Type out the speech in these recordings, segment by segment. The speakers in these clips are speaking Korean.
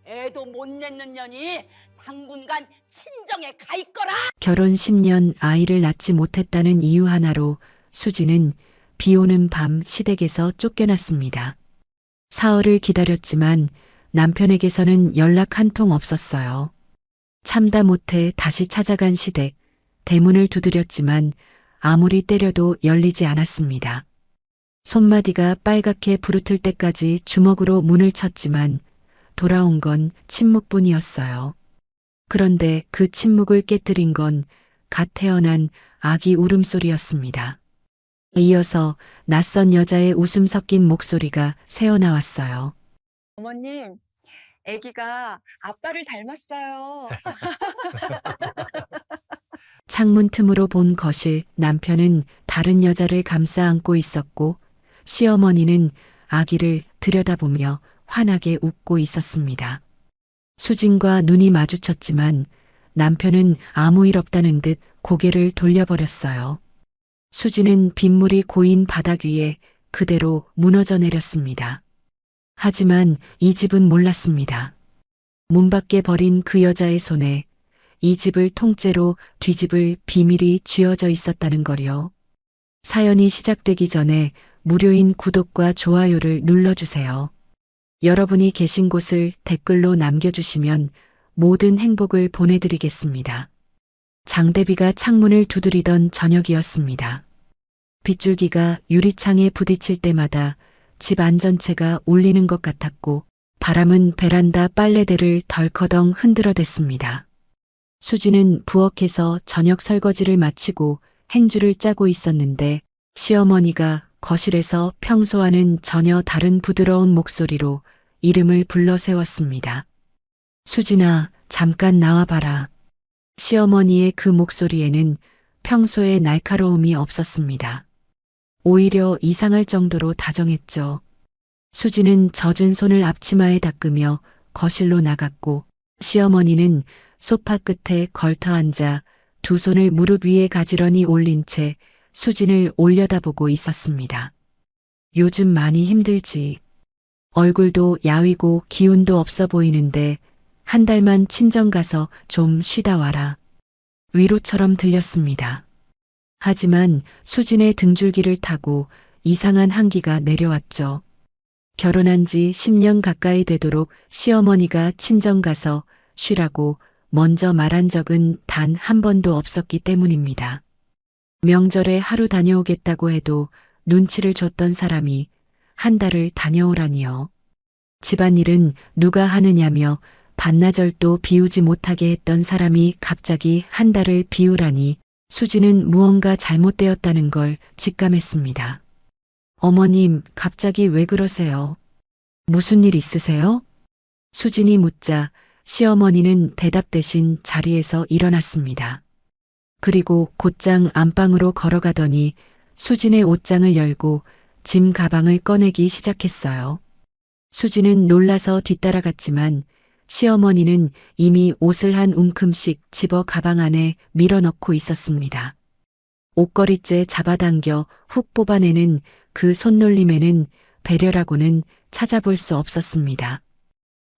애도 못 낳는 년이 당분간 친정에 가 있거라. 결혼 10년 아이를 낳지 못했다는 이유 하나로 수지는 비 오는 밤 시댁에서 쫓겨났습니다. 사흘을 기다렸지만 남편에게서는 연락 한 통 없었어요. 참다 못해 다시 찾아간 시댁, 대문을 두드렸지만 아무리 때려도 열리지 않았습니다. 손마디가 빨갛게 부르틀 때까지 주먹으로 문을 쳤지만 돌아온 건 침묵뿐이었어요. 그런데 그 침묵을 깨뜨린 건 갓 태어난 아기 울음소리였습니다. 이어서 낯선 여자의 웃음 섞인 목소리가 새어나왔어요. 어머님, 아기가 아빠를 닮았어요. 창문 틈으로 본 거실, 남편은 다른 여자를 감싸 안고 있었고 시어머니는 아기를 들여다보며 환하게 웃고 있었습니다. 수진과 눈이 마주쳤지만 남편은 아무 일 없다는 듯 고개를 돌려버렸어요. 수진은 빗물이 고인 바닥 위에 그대로 무너져 내렸습니다. 하지만 이 집은 몰랐습니다. 문 밖에 버린 그 여자의 손에 이 집을 통째로 뒤집을 비밀이 쥐어져 있었다는 거요. 사연이 시작되기 전에 무료인 구독과 좋아요를 눌러주세요. 여러분이 계신 곳을 댓글로 남겨주시면 모든 행복을 보내드리겠습니다. 장대비가 창문을 두드리던 저녁이었습니다. 빗줄기가 유리창에 부딪힐 때마다 집 안전체가 울리는 것 같았고 바람은 베란다 빨래대를 덜커덩 흔들어댔습니다. 수지는 부엌에서 저녁 설거지를 마치고 행주를 짜고 있었는데 시어머니가 거실에서 평소와는 전혀 다른 부드러운 목소리로 이름을 불러 세웠습니다. 수진아, 잠깐 나와봐라. 시어머니의 그 목소리에는 평소의 날카로움이 없었습니다. 오히려 이상할 정도로 다정했죠. 수지는 젖은 손을 앞치마에 닦으며 거실로 나갔고 시어머니는 소파 끝에 걸터 앉아 두 손을 무릎 위에 가지런히 올린 채 수진을 올려다보고 있었습니다. 요즘 많이 힘들지. 얼굴도 야위고 기운도 없어 보이는데 한 달만 친정 가서 좀 쉬다 와라. 위로처럼 들렸습니다. 하지만 수진의 등줄기를 타고 이상한 한기가 내려왔죠. 결혼한 지 10년 가까이 되도록 시어머니가 친정 가서 쉬라고 먼저 말한 적은 단 한 번도 없었기 때문입니다. 명절에 하루 다녀오겠다고 해도 눈치를 줬던 사람이 한 달을 다녀오라니요. 집안일은 누가 하느냐며 반나절도 비우지 못하게 했던 사람이 갑자기 한 달을 비우라니 수지는 무언가 잘못되었다는 걸 직감했습니다. 어머님, 갑자기 왜 그러세요? 무슨 일 있으세요? 수진이 묻자 시어머니는 대답 대신 자리에서 일어났습니다. 그리고 곧장 안방으로 걸어가더니 수진의 옷장을 열고 짐 가방을 꺼내기 시작했어요. 수진은 놀라서 뒤따라갔지만 시어머니는 이미 옷을 한 움큼씩 집어 가방 안에 밀어넣고 있었습니다. 옷걸이째 잡아당겨 훅 뽑아내는 그 손놀림에는 배려라고는 찾아볼 수 없었습니다.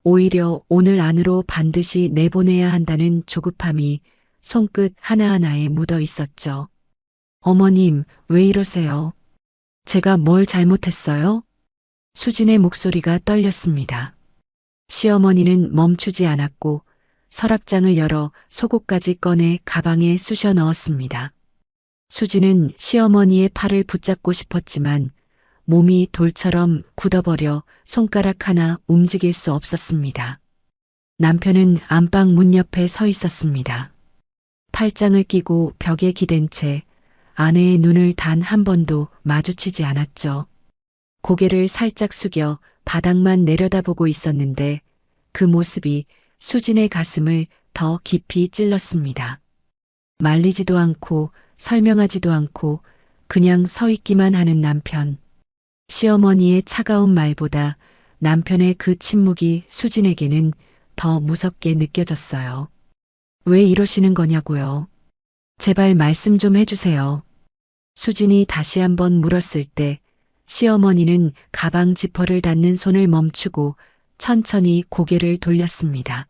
오히려 오늘 안으로 반드시 내보내야 한다는 조급함이 손끝 하나하나에 묻어 있었죠. 어머님, 왜 이러세요? 제가 뭘 잘못했어요? 수진의 목소리가 떨렸습니다. 시어머니는 멈추지 않았고 서랍장을 열어 속옷까지 꺼내 가방에 쑤셔 넣었습니다. 수진은 시어머니의 팔을 붙잡고 싶었지만 몸이 돌처럼 굳어버려 손가락 하나 움직일 수 없었습니다. 남편은 안방 문 옆에 서 있었습니다. 팔짱을 끼고 벽에 기댄 채 아내의 눈을 단 한 번도 마주치지 않았죠. 고개를 살짝 숙여 바닥만 내려다보고 있었는데 그 모습이 수진의 가슴을 더 깊이 찔렀습니다. 말리지도 않고 설명하지도 않고 그냥 서 있기만 하는 남편. 시어머니의 차가운 말보다 남편의 그 침묵이 수진에게는 더 무섭게 느껴졌어요. 왜 이러시는 거냐고요? 제발 말씀 좀 해주세요. 수진이 다시 한번 물었을 때 시어머니는 가방 지퍼를 닫는 손을 멈추고 천천히 고개를 돌렸습니다.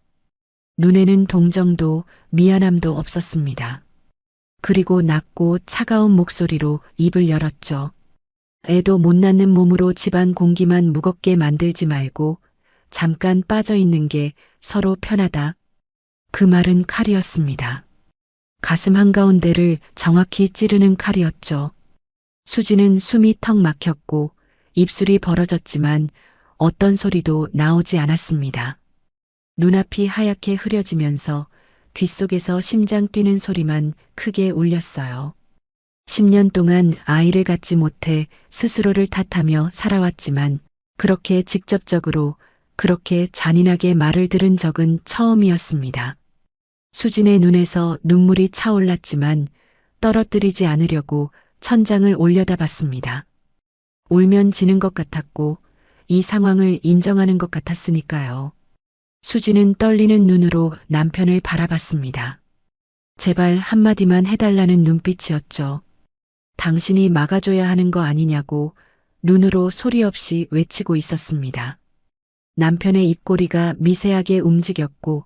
눈에는 동정도 미안함도 없었습니다. 그리고 낮고 차가운 목소리로 입을 열었죠. 애도 못 낳는 몸으로 집안 공기만 무겁게 만들지 말고 잠깐 빠져 있는 게 서로 편하다. 그 말은 칼이었습니다. 가슴 한가운데를 정확히 찌르는 칼이었죠. 수지는 숨이 턱 막혔고 입술이 벌어졌지만 어떤 소리도 나오지 않았습니다. 눈앞이 하얗게 흐려지면서 귓속에서 심장 뛰는 소리만 크게 울렸어요. 10년 동안 아이를 갖지 못해 스스로를 탓하며 살아왔지만 그렇게 직접적으로 그렇게 잔인하게 말을 들은 적은 처음이었습니다. 수진의 눈에서 눈물이 차올랐지만 떨어뜨리지 않으려고 천장을 올려다봤습니다. 울면 지는 것 같았고 이 상황을 인정하는 것 같았으니까요. 수지는 떨리는 눈으로 남편을 바라봤습니다. 제발 한마디만 해달라는 눈빛이었죠. 당신이 막아줘야 하는 거 아니냐고 눈으로 소리 없이 외치고 있었습니다. 남편의 입꼬리가 미세하게 움직였고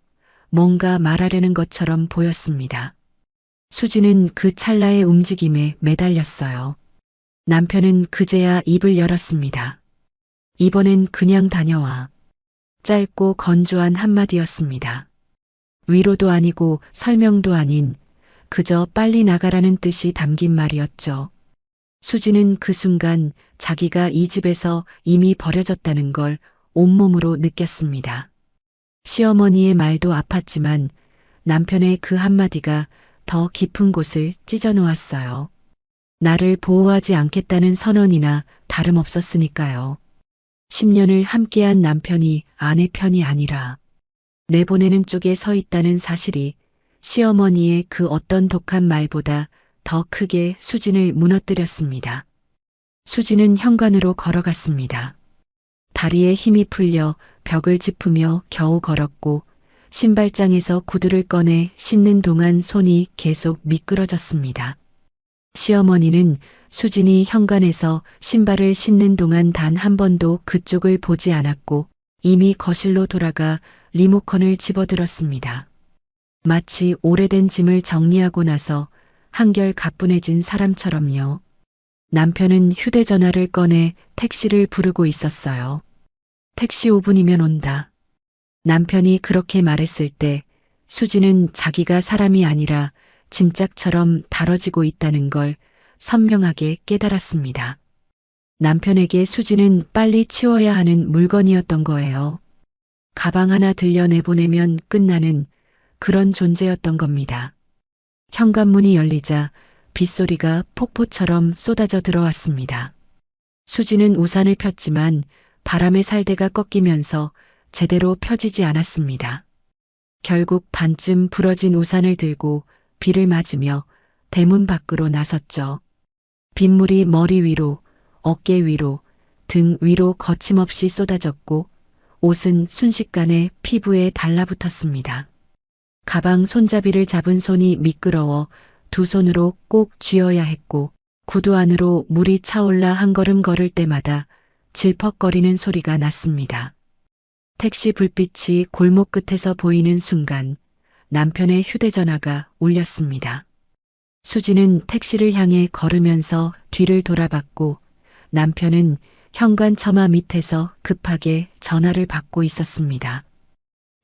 뭔가 말하려는 것처럼 보였습니다. 수지는 그 찰나의 움직임에 매달렸어요. 남편은 그제야 입을 열었습니다. 이번엔 그냥 다녀와. 짧고 건조한 한마디였습니다. 위로도 아니고 설명도 아닌 그저 빨리 나가라는 뜻이 담긴 말이었죠. 수지는 그 순간 자기가 이 집에서 이미 버려졌다는 걸 온몸으로 느꼈습니다. 시어머니의 말도 아팠지만 남편의 그 한마디가 더 깊은 곳을 찢어놓았어요. 나를 보호하지 않겠다는 선언이나 다름없었으니까요. 10년을 함께한 남편이 아내 편이 아니라 내보내는 쪽에 서 있다는 사실이 시어머니의 그 어떤 독한 말보다 더 크게 수진을 무너뜨렸습니다. 수진은 현관으로 걸어갔습니다. 다리에 힘이 풀려 벽을 짚으며 겨우 걸었고 신발장에서 구두를 꺼내 신는 동안 손이 계속 미끄러졌습니다. 시어머니는 수진이 현관에서 신발을 신는 동안 단 한 번도 그쪽을 보지 않았고 이미 거실로 돌아가 리모컨을 집어들었습니다. 마치 오래된 짐을 정리하고 나서 한결 가뿐해진 사람처럼요. 남편은 휴대전화를 꺼내 택시를 부르고 있었어요. 택시 5분이면 온다. 남편이 그렇게 말했을 때 수지는 자기가 사람이 아니라 짐짝처럼 다뤄지고 있다는 걸 선명하게 깨달았습니다. 남편에게 수지는 빨리 치워야 하는 물건이었던 거예요. 가방 하나 들려 내보내면 끝나는 그런 존재였던 겁니다. 현관문이 열리자 빗소리가 폭포처럼 쏟아져 들어왔습니다. 수지는 우산을 폈지만 바람에 살대가 꺾이면서 제대로 펴지지 않았습니다. 결국 반쯤 부러진 우산을 들고 비를 맞으며 대문 밖으로 나섰죠. 빗물이 머리 위로, 어깨 위로, 등 위로 거침없이 쏟아졌고 옷은 순식간에 피부에 달라붙었습니다. 가방 손잡이를 잡은 손이 미끄러워 두 손으로 꼭 쥐어야 했고 구두 안으로 물이 차올라 한 걸음 걸을 때마다 질퍽거리는 소리가 났습니다. 택시 불빛이 골목 끝에서 보이는 순간 남편의 휴대전화가 울렸습니다. 수지는 택시를 향해 걸으면서 뒤를 돌아봤고 남편은 현관 처마 밑에서 급하게 전화를 받고 있었습니다.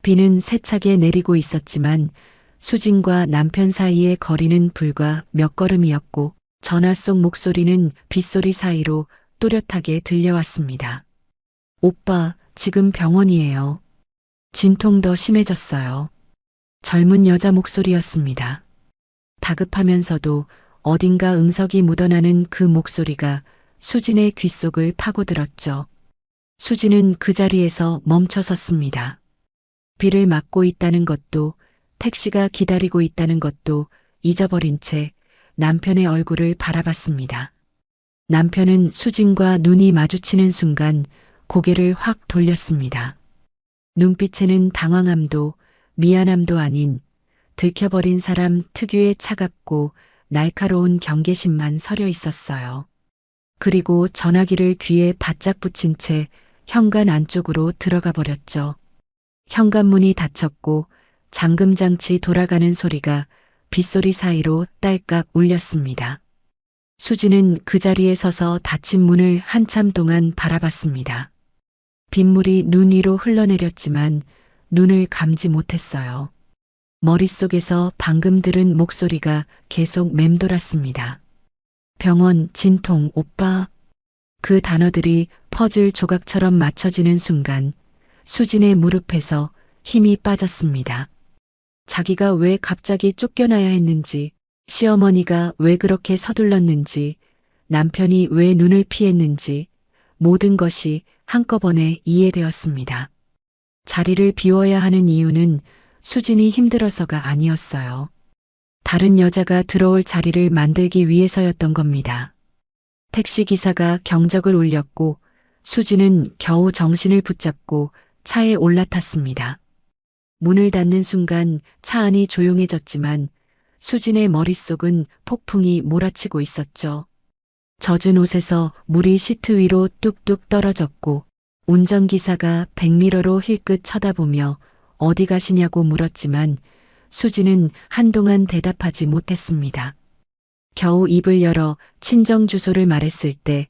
비는 세차게 내리고 있었지만 수진과 남편 사이의 거리는 불과 몇 걸음이었고 전화 속 목소리는 빗소리 사이로 또렷하게 들려왔습니다. 오빠, 지금 병원이에요. 진통 더 심해졌어요. 젊은 여자 목소리였습니다. 다급하면서도 어딘가 응석이 묻어나는 그 목소리가 수진의 귓속을 파고들었죠. 수진은 그 자리에서 멈춰 섰습니다. 비를 맞고 있다는 것도 택시가 기다리고 있다는 것도 잊어버린 채 남편의 얼굴을 바라봤습니다. 남편은 수진과 눈이 마주치는 순간 고개를 확 돌렸습니다. 눈빛에는 당황함도 미안함도 아닌 들켜버린 사람 특유의 차갑고 날카로운 경계심만 서려 있었어요. 그리고 전화기를 귀에 바짝 붙인 채 현관 안쪽으로 들어가 버렸죠. 현관문이 닫혔고 잠금장치 돌아가는 소리가 빗소리 사이로 딸깍 울렸습니다. 수지는 그 자리에 서서 닫힌 문을 한참 동안 바라봤습니다. 빗물이 눈 위로 흘러내렸지만 눈을 감지 못했어요. 머릿속에서 방금 들은 목소리가 계속 맴돌았습니다. 병원, 진통, 오빠. 그 단어들이 퍼즐 조각처럼 맞춰지는 순간 수진의 무릎에서 힘이 빠졌습니다. 자기가 왜 갑자기 쫓겨나야 했는지, 시어머니가 왜 그렇게 서둘렀는지, 남편이 왜 눈을 피했는지 모든 것이 한꺼번에 이해되었습니다. 자리를 비워야 하는 이유는 수진이 힘들어서가 아니었어요. 다른 여자가 들어올 자리를 만들기 위해서였던 겁니다. 택시기사가 경적을 울렸고 수진은 겨우 정신을 붙잡고 차에 올라탔습니다. 문을 닫는 순간 차 안이 조용해졌지만 수진의 머릿속은 폭풍이 몰아치고 있었죠. 젖은 옷에서 물이 시트 위로 뚝뚝 떨어졌고 운전기사가 백미러로 힐끗 쳐다보며 어디 가시냐고 물었지만 수진은 한동안 대답하지 못했습니다. 겨우 입을 열어 친정 주소를 말했을 때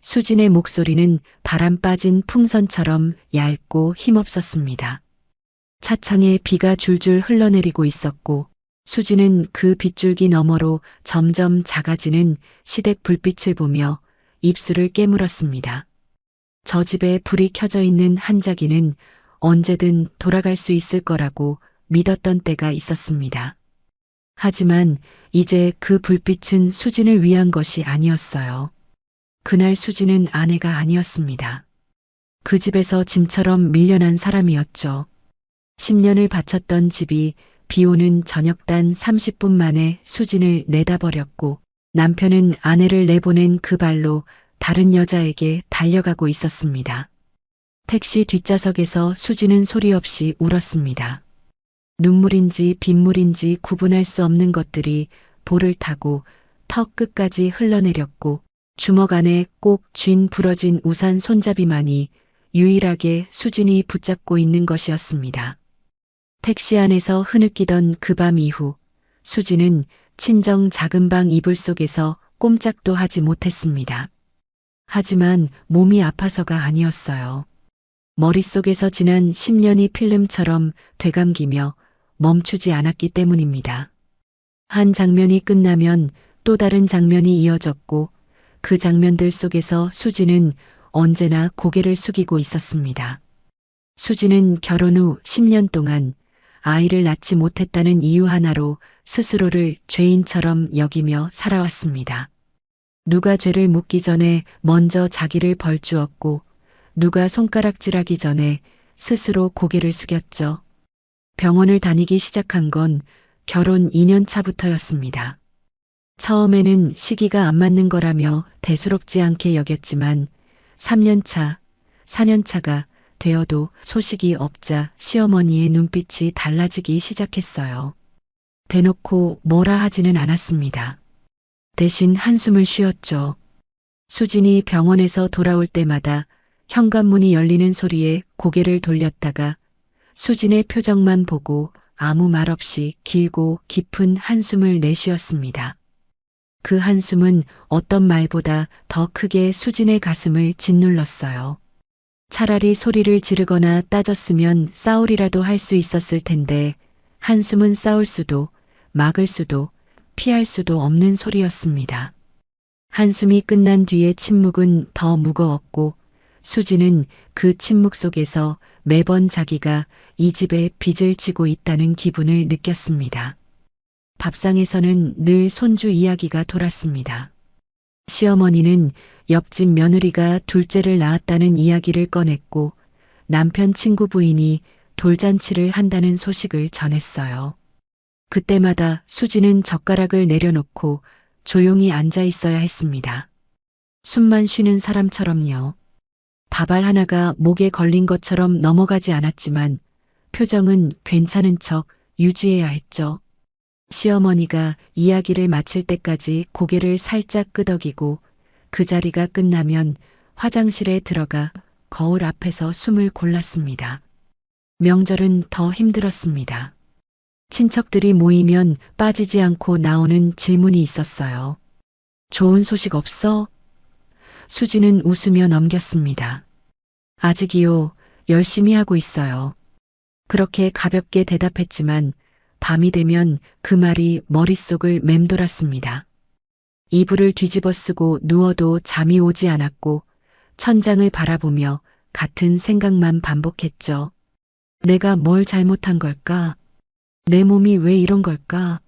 수진의 목소리는 바람 빠진 풍선처럼 얇고 힘없었습니다. 차창에 비가 줄줄 흘러내리고 있었고 수진은 그 빗줄기 너머로 점점 작아지는 시댁 불빛을 보며 입술을 깨물었습니다. 저 집에 불이 켜져 있는 한자기는 언제든 돌아갈 수 있을 거라고 믿었던 때가 있었습니다. 하지만 이제 그 불빛은 수진을 위한 것이 아니었어요. 그날 수진은 아내가 아니었습니다. 그 집에서 짐처럼 밀려난 사람이었죠. 10년을 바쳤던 집이 비오는 저녁단 30분 만에 수진을 내다버렸고 남편은 아내를 내보낸 그 발로 다른 여자에게 달려가고 있었습니다. 택시 뒷좌석에서 수진은 소리 없이 울었습니다. 눈물인지 빗물인지 구분할 수 없는 것들이 볼을 타고 턱 끝까지 흘러내렸고 주먹 안에 꼭 쥔 부러진 우산 손잡이만이 유일하게 수진이 붙잡고 있는 것이었습니다. 택시 안에서 흐느끼던 그 밤 이후 수진은 친정 작은 방 이불 속에서 꼼짝도 하지 못했습니다. 하지만 몸이 아파서가 아니었어요. 머릿속에서 지난 10년이 필름처럼 되감기며 멈추지 않았기 때문입니다. 한 장면이 끝나면 또 다른 장면이 이어졌고 그 장면들 속에서 수진은 언제나 고개를 숙이고 있었습니다. 수진은 결혼 후 10년 동안 아이를 낳지 못했다는 이유 하나로 스스로를 죄인처럼 여기며 살아왔습니다. 누가 죄를 묻기 전에 먼저 자기를 벌주었고 누가 손가락질하기 전에 스스로 고개를 숙였죠. 병원을 다니기 시작한 건 결혼 2년 차부터였습니다. 처음에는 시기가 안 맞는 거라며 대수롭지 않게 여겼지만 3년 차, 4년 차가 되어도 소식이 없자 시어머니의 눈빛이 달라지기 시작했어요. 대놓고 뭐라 하지는 않았습니다. 대신 한숨을 쉬었죠. 수진이 병원에서 돌아올 때마다 현관문이 열리는 소리에 고개를 돌렸다가 수진의 표정만 보고 아무 말 없이 길고 깊은 한숨을 내쉬었습니다. 그 한숨은 어떤 말보다 더 크게 수진의 가슴을 짓눌렀어요. 차라리 소리를 지르거나 따졌으면 싸우리라도 할 수 있었을 텐데 한숨은 싸울 수도 막을 수도 피할 수도 없는 소리였습니다. 한숨이 끝난 뒤의 침묵은 더 무거웠고 수지는 그 침묵 속에서 매번 자기가 이 집에 빚을 지고 있다는 기분을 느꼈습니다. 밥상에서는 늘 손주 이야기가 돌았습니다. 시어머니는 옆집 며느리가 둘째를 낳았다는 이야기를 꺼냈고 남편 친구 부인이 돌잔치를 한다는 소식을 전했어요. 그때마다 수지는 젓가락을 내려놓고 조용히 앉아 있어야 했습니다. 숨만 쉬는 사람처럼요. 밥알 하나가 목에 걸린 것처럼 넘어가지 않았지만 표정은 괜찮은 척 유지해야 했죠. 시어머니가 이야기를 마칠 때까지 고개를 살짝 끄덕이고 그 자리가 끝나면 화장실에 들어가 거울 앞에서 숨을 골랐습니다. 명절은 더 힘들었습니다. 친척들이 모이면 빠지지 않고 나오는 질문이 있었어요. 좋은 소식 없어? 수지는 웃으며 넘겼습니다. 아직이요. 열심히 하고 있어요. 그렇게 가볍게 대답했지만 밤이 되면 그 말이 머릿속을 맴돌았습니다. 이불을 뒤집어 쓰고 누워도 잠이 오지 않았고 천장을 바라보며 같은 생각만 반복했죠. 내가 뭘 잘못한 걸까? 내 몸이 왜 이런 걸까?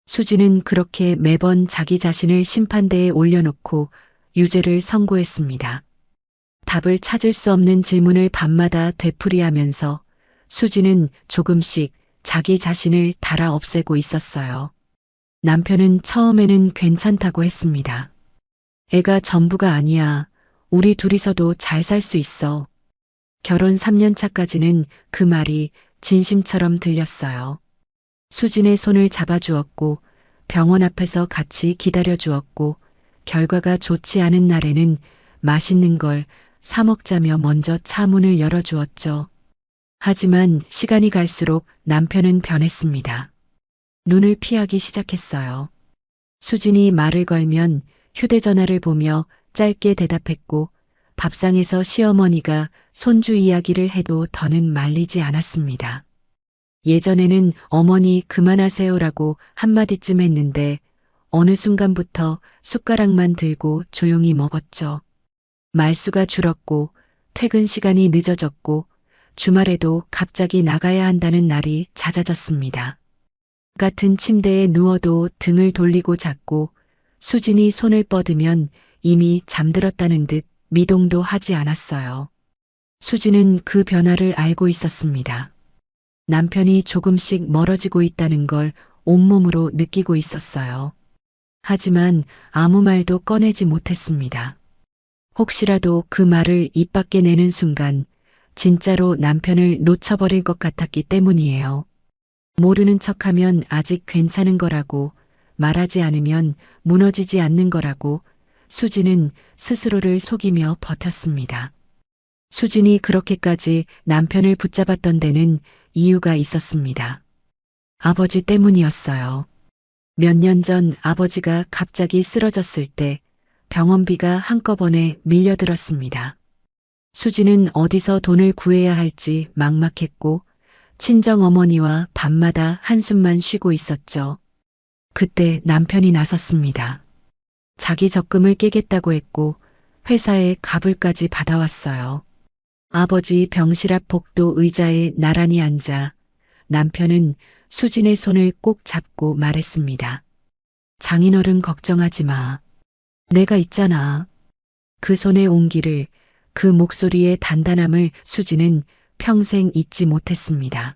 수지는 그렇게 매번 자기 자신을 심판대에 올려놓고 유죄를 선고했습니다. 답을 찾을 수 없는 질문을 밤마다 되풀이하면서 수지는 조금씩 자기 자신을 달아 없애고 있었어요. 남편은 처음에는 괜찮다고 했습니다. 애가 전부가 아니야. 우리 둘이서도 잘 살 수 있어. 결혼 3년 차까지는 그 말이 진심처럼 들렸어요. 수진의 손을 잡아주었고 병원 앞에서 같이 기다려주었고 결과가 좋지 않은 날에는 맛있는 걸 사 먹자며 먼저 차 문을 열어주었죠. 하지만 시간이 갈수록 남편은 변했습니다. 눈을 피하기 시작했어요. 수진이 말을 걸면 휴대전화를 보며 짧게 대답했고 밥상에서 시어머니가 손주 이야기를 해도 더는 말리지 않았습니다. 예전에는 어머니 그만하세요라고 한마디쯤 했는데 어느 순간부터 숟가락만 들고 조용히 먹었죠. 말수가 줄었고 퇴근 시간이 늦어졌고 주말에도 갑자기 나가야 한다는 날이 잦아졌습니다. 같은 침대에 누워도 등을 돌리고 잤고 수진이 손을 뻗으면 이미 잠들었다는 듯 미동도 하지 않았어요. 수진은 그 변화를 알고 있었습니다. 남편이 조금씩 멀어지고 있다는 걸 온몸으로 느끼고 있었어요. 하지만 아무 말도 꺼내지 못했습니다. 혹시라도 그 말을 입 밖에 내는 순간 진짜로 남편을 놓쳐버릴 것 같았기 때문이에요. 모르는 척하면 아직 괜찮은 거라고, 말하지 않으면 무너지지 않는 거라고 수진은 스스로를 속이며 버텼습니다. 수진이 그렇게까지 남편을 붙잡았던 데는 이유가 있었습니다. 아버지 때문이었어요. 몇 년 전 아버지가 갑자기 쓰러졌을 때 병원비가 한꺼번에 밀려들었습니다. 수지는 어디서 돈을 구해야 할지 막막했고 친정 어머니와 밤마다 한숨만 쉬고 있었죠. 그때 남편이 나섰습니다. 자기 적금을 깨겠다고 했고 회사에 갑을까지 받아왔어요. 아버지 병실 앞 복도 의자에 나란히 앉아 남편은 수진의 손을 꼭 잡고 말했습니다. 장인어른 걱정하지 마. 내가 있잖아. 그 손의 온기를, 그 목소리의 단단함을 수지는 평생 잊지 못했습니다.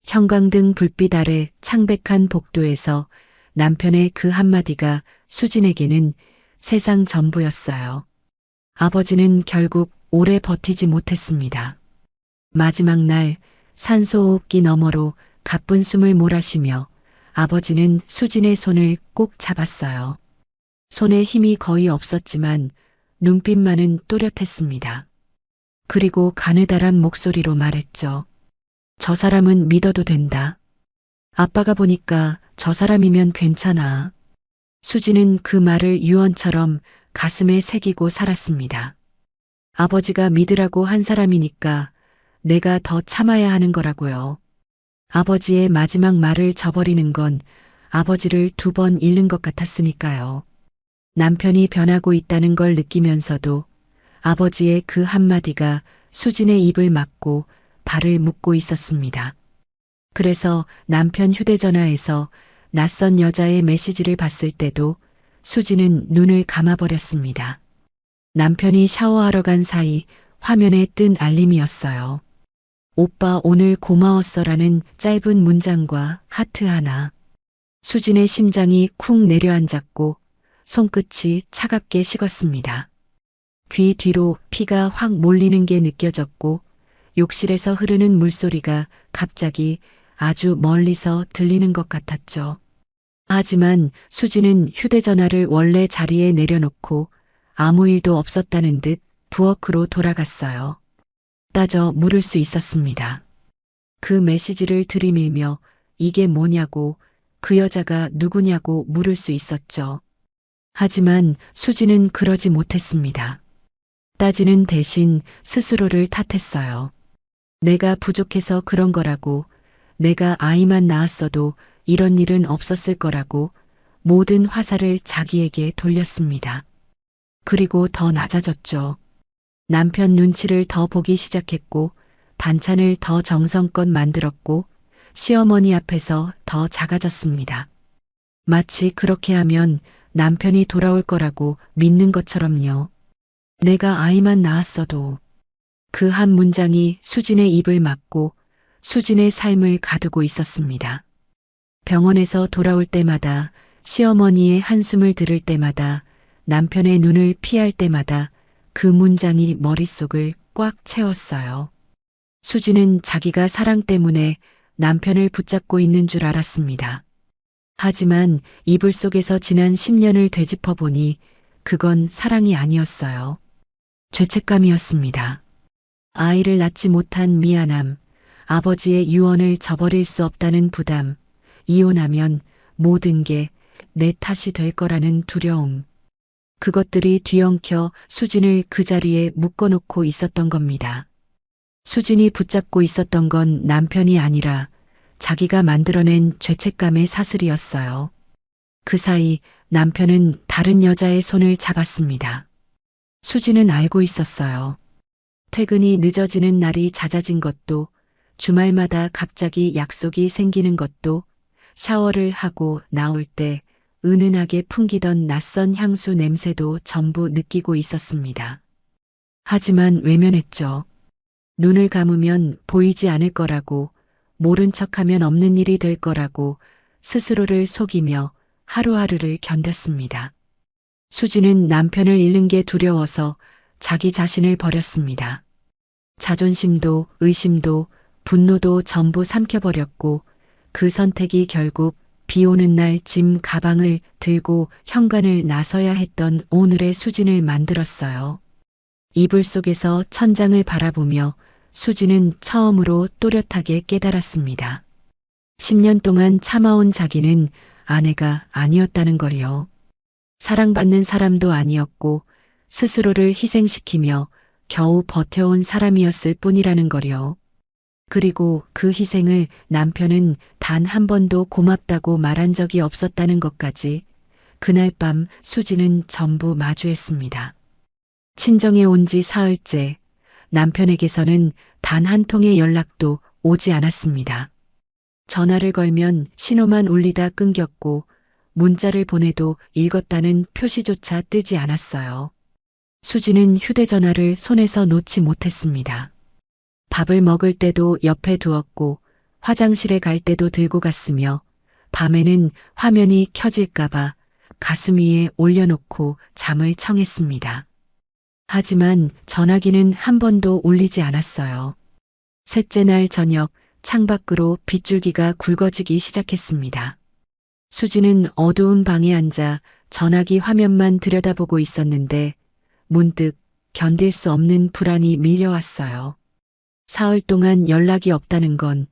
형광등 불빛 아래 창백한 복도에서 남편의 그 한마디가 수진에게는 세상 전부였어요. 아버지는 결국 오래 버티지 못했습니다. 마지막 날 산소호흡기 너머로 가쁜 숨을 몰아쉬며 아버지는 수진의 손을 꼭 잡았어요. 손에 힘이 거의 없었지만 눈빛만은 또렷했습니다. 그리고 가느다란 목소리로 말했죠. 저 사람은 믿어도 된다. 아빠가 보니까 저 사람이면 괜찮아. 수지는 그 말을 유언처럼 가슴에 새기고 살았습니다. 아버지가 믿으라고 한 사람이니까 내가 더 참아야 하는 거라고요. 아버지의 마지막 말을 저버리는 건 아버지를 2번 잃는 것 같았으니까요. 남편이 변하고 있다는 걸 느끼면서도 아버지의 그 한마디가 수진의 입을 막고 발을 묶고 있었습니다. 그래서 남편 휴대전화에서 낯선 여자의 메시지를 봤을 때도 수진은 눈을 감아버렸습니다. 남편이 샤워하러 간 사이 화면에 뜬 알림이었어요. 오빠 오늘 고마웠어라는 짧은 문장과 하트 하나. 수진의 심장이 쿵 내려앉았고 손끝이 차갑게 식었습니다. 귀 뒤로 피가 확 몰리는 게 느껴졌고 욕실에서 흐르는 물소리가 갑자기 아주 멀리서 들리는 것 같았죠. 하지만 수지는 휴대전화를 원래 자리에 내려놓고 아무 일도 없었다는 듯 부엌으로 돌아갔어요. 따져 물을 수 있었습니다. 그 메시지를 들이밀며 이게 뭐냐고, 그 여자가 누구냐고 물을 수 있었죠. 하지만 수지는 그러지 못했습니다. 따지는 대신 스스로를 탓했어요. 내가 부족해서 그런 거라고, 내가 아이만 낳았어도 이런 일은 없었을 거라고 모든 화살을 자기에게 돌렸습니다. 그리고 더 낮아졌죠. 남편 눈치를 더 보기 시작했고, 반찬을 더 정성껏 만들었고, 시어머니 앞에서 더 작아졌습니다. 마치 그렇게 하면 남편이 돌아올 거라고 믿는 것처럼요. 내가 아이만 낳았어도. 그 한 문장이 수진의 입을 막고 수진의 삶을 가두고 있었습니다. 병원에서 돌아올 때마다, 시어머니의 한숨을 들을 때마다, 남편의 눈을 피할 때마다 그 문장이 머릿속을 꽉 채웠어요. 수진은 자기가 사랑 때문에 남편을 붙잡고 있는 줄 알았습니다. 하지만 이불 속에서 지난 10년을 되짚어 보니 그건 사랑이 아니었어요. 죄책감이었습니다. 아이를 낳지 못한 미안함, 아버지의 유언을 저버릴 수 없다는 부담, 이혼하면 모든 게 내 탓이 될 거라는 두려움. 그것들이 뒤엉켜 수진을 그 자리에 묶어놓고 있었던 겁니다. 수진이 붙잡고 있었던 건 남편이 아니라 자기가 만들어낸 죄책감의 사슬이었어요. 그 사이 남편은 다른 여자의 손을 잡았습니다. 수진은 알고 있었어요. 퇴근이 늦어지는 날이 잦아진 것도, 주말마다 갑자기 약속이 생기는 것도, 샤워를 하고 나올 때 은은하게 풍기던 낯선 향수 냄새도 전부 느끼고 있었습니다. 하지만 외면했죠. 눈을 감으면 보이지 않을 거라고, 모른 척하면 없는 일이 될 거라고 스스로를 속이며 하루하루를 견뎠습니다. 수지는 남편을 잃는 게 두려워서 자기 자신을 버렸습니다. 자존심도 의심도 분노도 전부 삼켜버렸고, 그 선택이 결국 비 오는 날 짐 가방을 들고 현관을 나서야 했던 오늘의 수진을 만들었어요. 이불 속에서 천장을 바라보며 수지는 처음으로 또렷하게 깨달았습니다. 10년 동안 참아온 자기는 아내가 아니었다는 걸요. 사랑받는 사람도 아니었고, 스스로를 희생시키며 겨우 버텨온 사람이었을 뿐이라는 걸요. 그리고 그 희생을 남편은 단 한 번도 고맙다고 말한 적이 없었다는 것까지 그날 밤 수지는 전부 마주했습니다. 친정에 온 지 사흘째, 남편에게서는 단 한 통의 연락도 오지 않았습니다. 전화를 걸면 신호만 울리다 끊겼고, 문자를 보내도 읽었다는 표시조차 뜨지 않았어요. 수지는 휴대전화를 손에서 놓지 못했습니다. 밥을 먹을 때도 옆에 두었고, 화장실에 갈 때도 들고 갔으며, 밤에는 화면이 켜질까봐 가슴 위에 올려놓고 잠을 청했습니다. 하지만 전화기는 한 번도 울리지 않았어요. 셋째 날 저녁, 창밖으로 빗줄기가 굵어지기 시작했습니다. 수지는 어두운 방에 앉아 전화기 화면만 들여다보고 있었는데, 문득 견딜 수 없는 불안이 밀려왔어요. 사흘 동안 연락이 없다는 건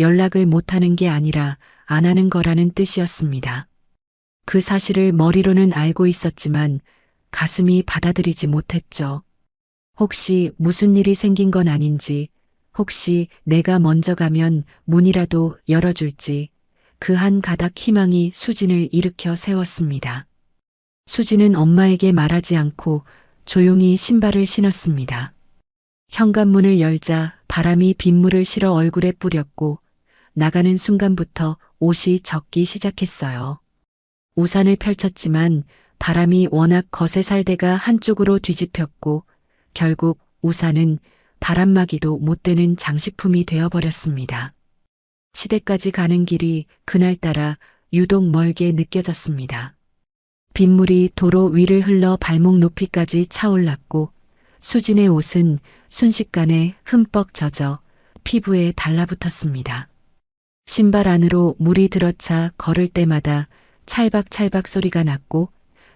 연락을 못하는 게 아니라 안 하는 거라는 뜻이었습니다. 그 사실을 머리로는 알고 있었지만 가슴이 받아들이지 못했죠. 혹시 무슨 일이 생긴 건 아닌지, 혹시 내가 먼저 가면 문이라도 열어줄지, 그 한 가닥 희망이 수진을 일으켜 세웠습니다. 수진은 엄마에게 말하지 않고 조용히 신발을 신었습니다. 현관문을 열자 바람이 빗물을 실어 얼굴에 뿌렸고, 나가는 순간부터 옷이 젖기 시작했어요. 우산을 펼쳤지만 바람이 워낙 거세 살대가 한쪽으로 뒤집혔고, 결국 우산은 바람막이도 못 되는 장식품이 되어버렸습니다. 시댁까지 가는 길이 그날따라 유독 멀게 느껴졌습니다. 빗물이 도로 위를 흘러 발목 높이까지 차올랐고, 수진의 옷은 순식간에 흠뻑 젖어 피부에 달라붙었습니다. 신발 안으로 물이 들어차 걸을 때마다 찰박찰박 소리가 났고,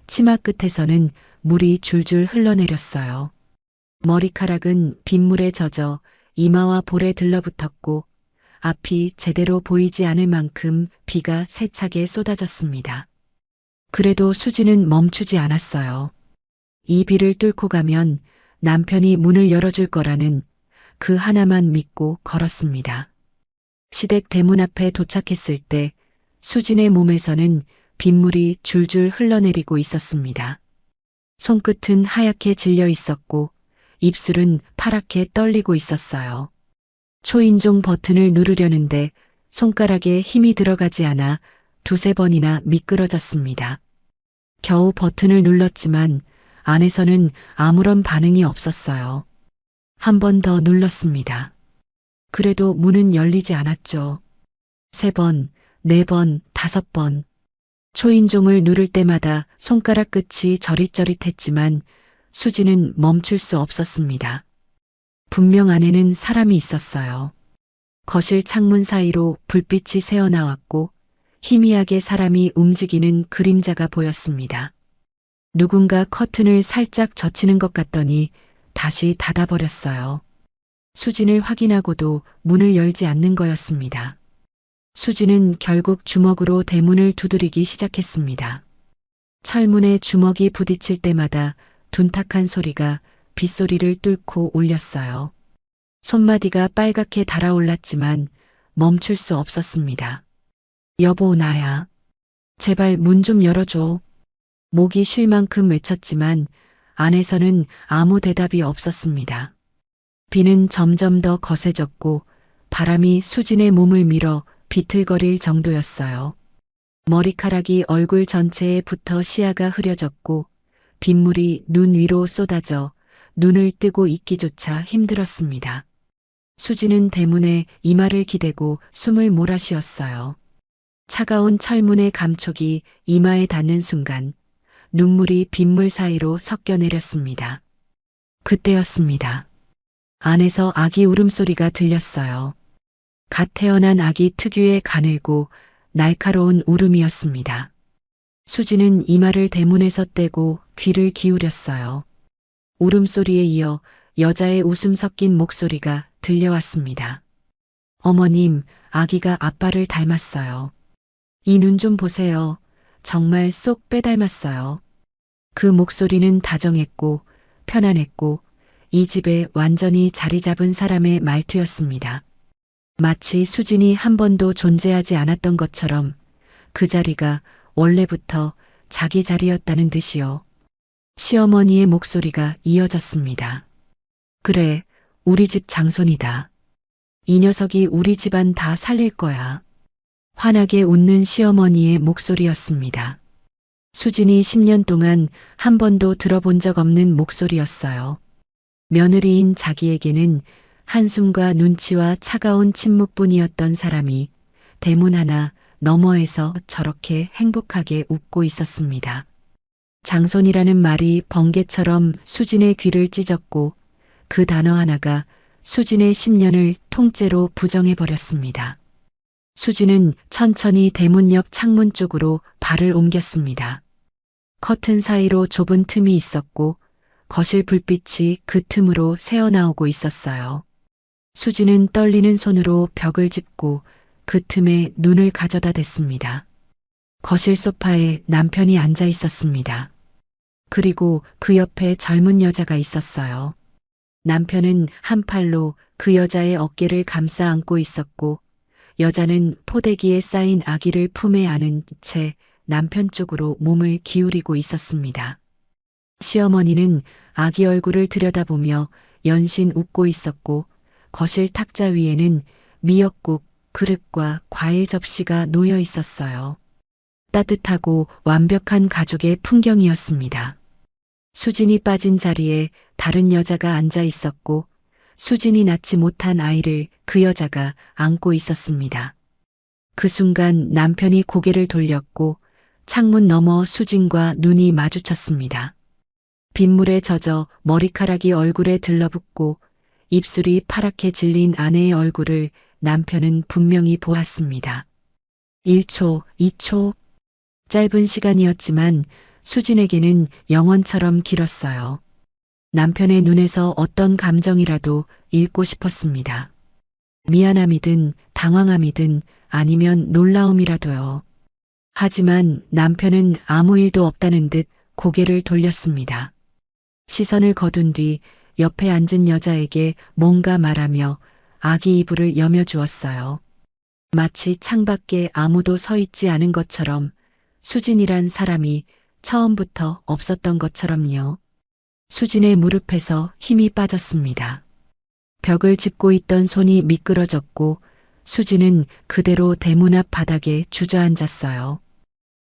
치마 끝에서는 물이 줄줄 흘러내렸어요. 머리카락은 빗물에 젖어 이마와 볼에 들러붙었고 앞이 제대로 보이지 않을 만큼 비가 세차게 쏟아졌습니다. 그래도 수지는 멈추지 않았어요. 이 비를 뚫고 가면 남편이 문을 열어줄 거라는 그 하나만 믿고 걸었습니다. 시댁 대문 앞에 도착했을 때 수진의 몸에서는 빗물이 줄줄 흘러내리고 있었습니다. 손끝은 하얗게 질려 있었고 입술은 파랗게 떨리고 있었어요. 초인종 버튼을 누르려는데 손가락에 힘이 들어가지 않아 두세 번이나 미끄러졌습니다. 겨우 버튼을 눌렀지만 안에서는 아무런 반응이 없었어요. 한 번 더 눌렀습니다. 그래도 문은 열리지 않았죠. 3번, 4번, 5번. 초인종을 누를 때마다 손가락 끝이 저릿저릿했지만 수지는 멈출 수 없었습니다. 분명 안에는 사람이 있었어요. 거실 창문 사이로 불빛이 새어나왔고 희미하게 사람이 움직이는 그림자가 보였습니다. 누군가 커튼을 살짝 젖히는 것 같더니 다시 닫아버렸어요. 수진을 확인하고도 문을 열지 않는 거였습니다. 수지는 결국 주먹으로 대문을 두드리기 시작했습니다. 철문에 주먹이 부딪힐 때마다 둔탁한 소리가 빗소리를 뚫고 울렸어요. 손마디가 빨갛게 달아올랐지만 멈출 수 없었습니다. 여보, 나야. 제발 문 좀 열어줘. 목이 쉴 만큼 외쳤지만 안에서는 아무 대답이 없었습니다. 비는 점점 더 거세졌고 바람이 수진의 몸을 밀어 비틀거릴 정도였어요. 머리카락이 얼굴 전체에 붙어 시야가 흐려졌고 빗물이 눈 위로 쏟아져 눈을 뜨고 있기조차 힘들었습니다. 수지는 대문에 이마를 기대고 숨을 몰아쉬었어요. 차가운 철문의 감촉이 이마에 닿는 순간 눈물이 빗물 사이로 섞여 내렸습니다. 그때였습니다. 안에서 아기 울음소리가 들렸어요. 갓 태어난 아기 특유의 가늘고 날카로운 울음이었습니다. 수지는 이마를 대문에서 떼고 귀를 기울였어요. 울음소리에 이어 여자의 웃음 섞인 목소리가 들려왔습니다. 어머님, 아기가 아빠를 닮았어요. 이 눈 좀 보세요. 정말 쏙 빼닮았어요. 그 목소리는 다정했고 편안했고 이 집에 완전히 자리 잡은 사람의 말투였습니다. 마치 수진이 한 번도 존재하지 않았던 것처럼 그 자리가 원래부터 자기 자리였다는 듯이요. 시어머니의 목소리가 이어졌습니다. 그래, 우리 집 장손이다. 이 녀석이 우리 집안 다 살릴 거야. 환하게 웃는 시어머니의 목소리였습니다. 수진이 10년 동안 한 번도 들어본 적 없는 목소리였어요. 며느리인 자기에게는 한숨과 눈치와 차가운 침묵뿐이었던 사람이 대문 하나 너머에서 저렇게 행복하게 웃고 있었습니다. 장손이라는 말이 번개처럼 수진의 귀를 찢었고 그 단어 하나가 수진의 10년을 통째로 부정해버렸습니다. 수진은 천천히 대문 옆 창문 쪽으로 발을 옮겼습니다. 커튼 사이로 좁은 틈이 있었고 거실 불빛이 그 틈으로 새어나오고 있었어요. 수진은 떨리는 손으로 벽을 짚고 그 틈에 눈을 가져다 댔습니다. 거실 소파에 남편이 앉아 있었습니다. 그리고 그 옆에 젊은 여자가 있었어요. 남편은 한 팔로 그 여자의 어깨를 감싸 안고 있었고 여자는 포대기에 쌓인 아기를 품에 안은 채 남편 쪽으로 몸을 기울이고 있었습니다. 시어머니는 아기 얼굴을 들여다보며 연신 웃고 있었고 거실 탁자 위에는 미역국, 그릇과 과일 접시가 놓여 있었어요. 따뜻하고 완벽한 가족의 풍경이었습니다. 수진이 빠진 자리에 다른 여자가 앉아 있었고 수진이 낳지 못한 아이를 그 여자가 안고 있었습니다. 그 순간 남편이 고개를 돌렸고 창문 너머 수진과 눈이 마주쳤습니다. 빗물에 젖어 머리카락이 얼굴에 들러붙고 입술이 파랗게 질린 아내의 얼굴을 남편은 분명히 보았습니다. 1초, 2초. 짧은 시간이었지만 수진에게는 영원처럼 길었어요. 남편의 눈에서 어떤 감정이라도 읽고 싶었습니다. 미안함이든 당황함이든 아니면 놀라움이라도요. 하지만 남편은 아무 일도 없다는 듯 고개를 돌렸습니다. 시선을 거둔 뒤 옆에 앉은 여자에게 뭔가 말하며 아기 이불을 여며주었어요. 마치 창밖에 아무도 서 있지 않은 것처럼, 수진이란 사람이 처음부터 없었던 것처럼요. 수진의 무릎에서 힘이 빠졌습니다. 벽을 짚고 있던 손이 미끄러졌고 수진은 그대로 대문 앞 바닥에 주저앉았어요.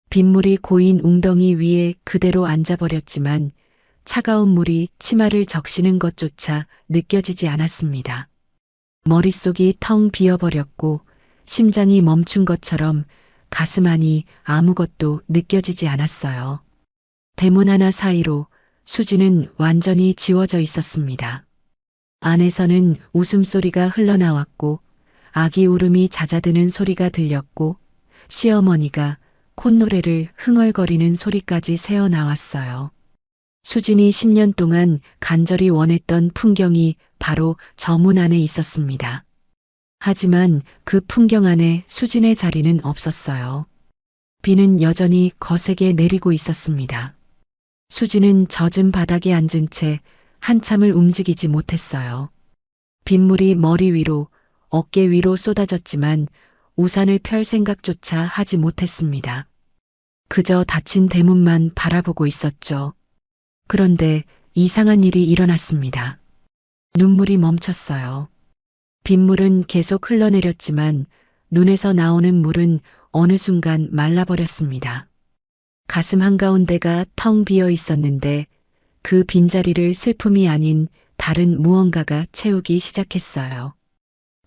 빗물이 고인 웅덩이 위에 그대로 앉아버렸지만 차가운 물이 치마를 적시는 것조차 느껴지지 않았습니다. 머릿속이 텅 비어버렸고 심장이 멈춘 것처럼 가슴 안이 아무것도 느껴지지 않았어요. 대문 하나 사이로 수지는 완전히 지워져 있었습니다. 안에서는 웃음소리가 흘러나왔고 아기 울음이 잦아드는 소리가 들렸고 시어머니가 콧노래를 흥얼거리는 소리까지 새어나왔어요. 수진이 10년 동안 간절히 원했던 풍경이 바로 저 문 안에 있었습니다. 하지만 그 풍경 안에 수진의 자리는 없었어요. 비는 여전히 거세게 내리고 있었습니다. 수진은 젖은 바닥에 앉은 채 한참을 움직이지 못했어요. 빗물이 머리 위로, 어깨 위로 쏟아졌지만 우산을 펼 생각조차 하지 못했습니다. 그저 닫힌 대문만 바라보고 있었죠. 그런데 이상한 일이 일어났습니다. 눈물이 멈췄어요. 빗물은 계속 흘러내렸지만 눈에서 나오는 물은 어느 순간 말라버렸습니다. 가슴 한가운데가 텅 비어 있었는데 그 빈자리를 슬픔이 아닌 다른 무언가가 채우기 시작했어요.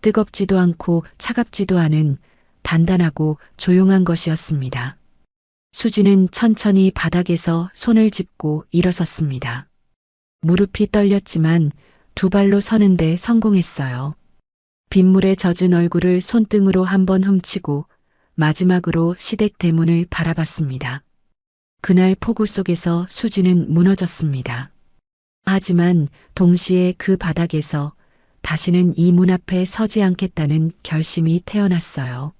뜨겁지도 않고 차갑지도 않은 단단하고 조용한 것이었습니다. 수지는 천천히 바닥에서 손을 짚고 일어섰습니다. 무릎이 떨렸지만 두 발로 서는데 성공했어요. 빗물에 젖은 얼굴을 손등으로 한번 훔치고 마지막으로 시댁 대문을 바라봤습니다. 그날 폭우 속에서 수지는 무너졌습니다. 하지만 동시에 그 바닥에서 다시는 이 문 앞에 서지 않겠다는 결심이 태어났어요.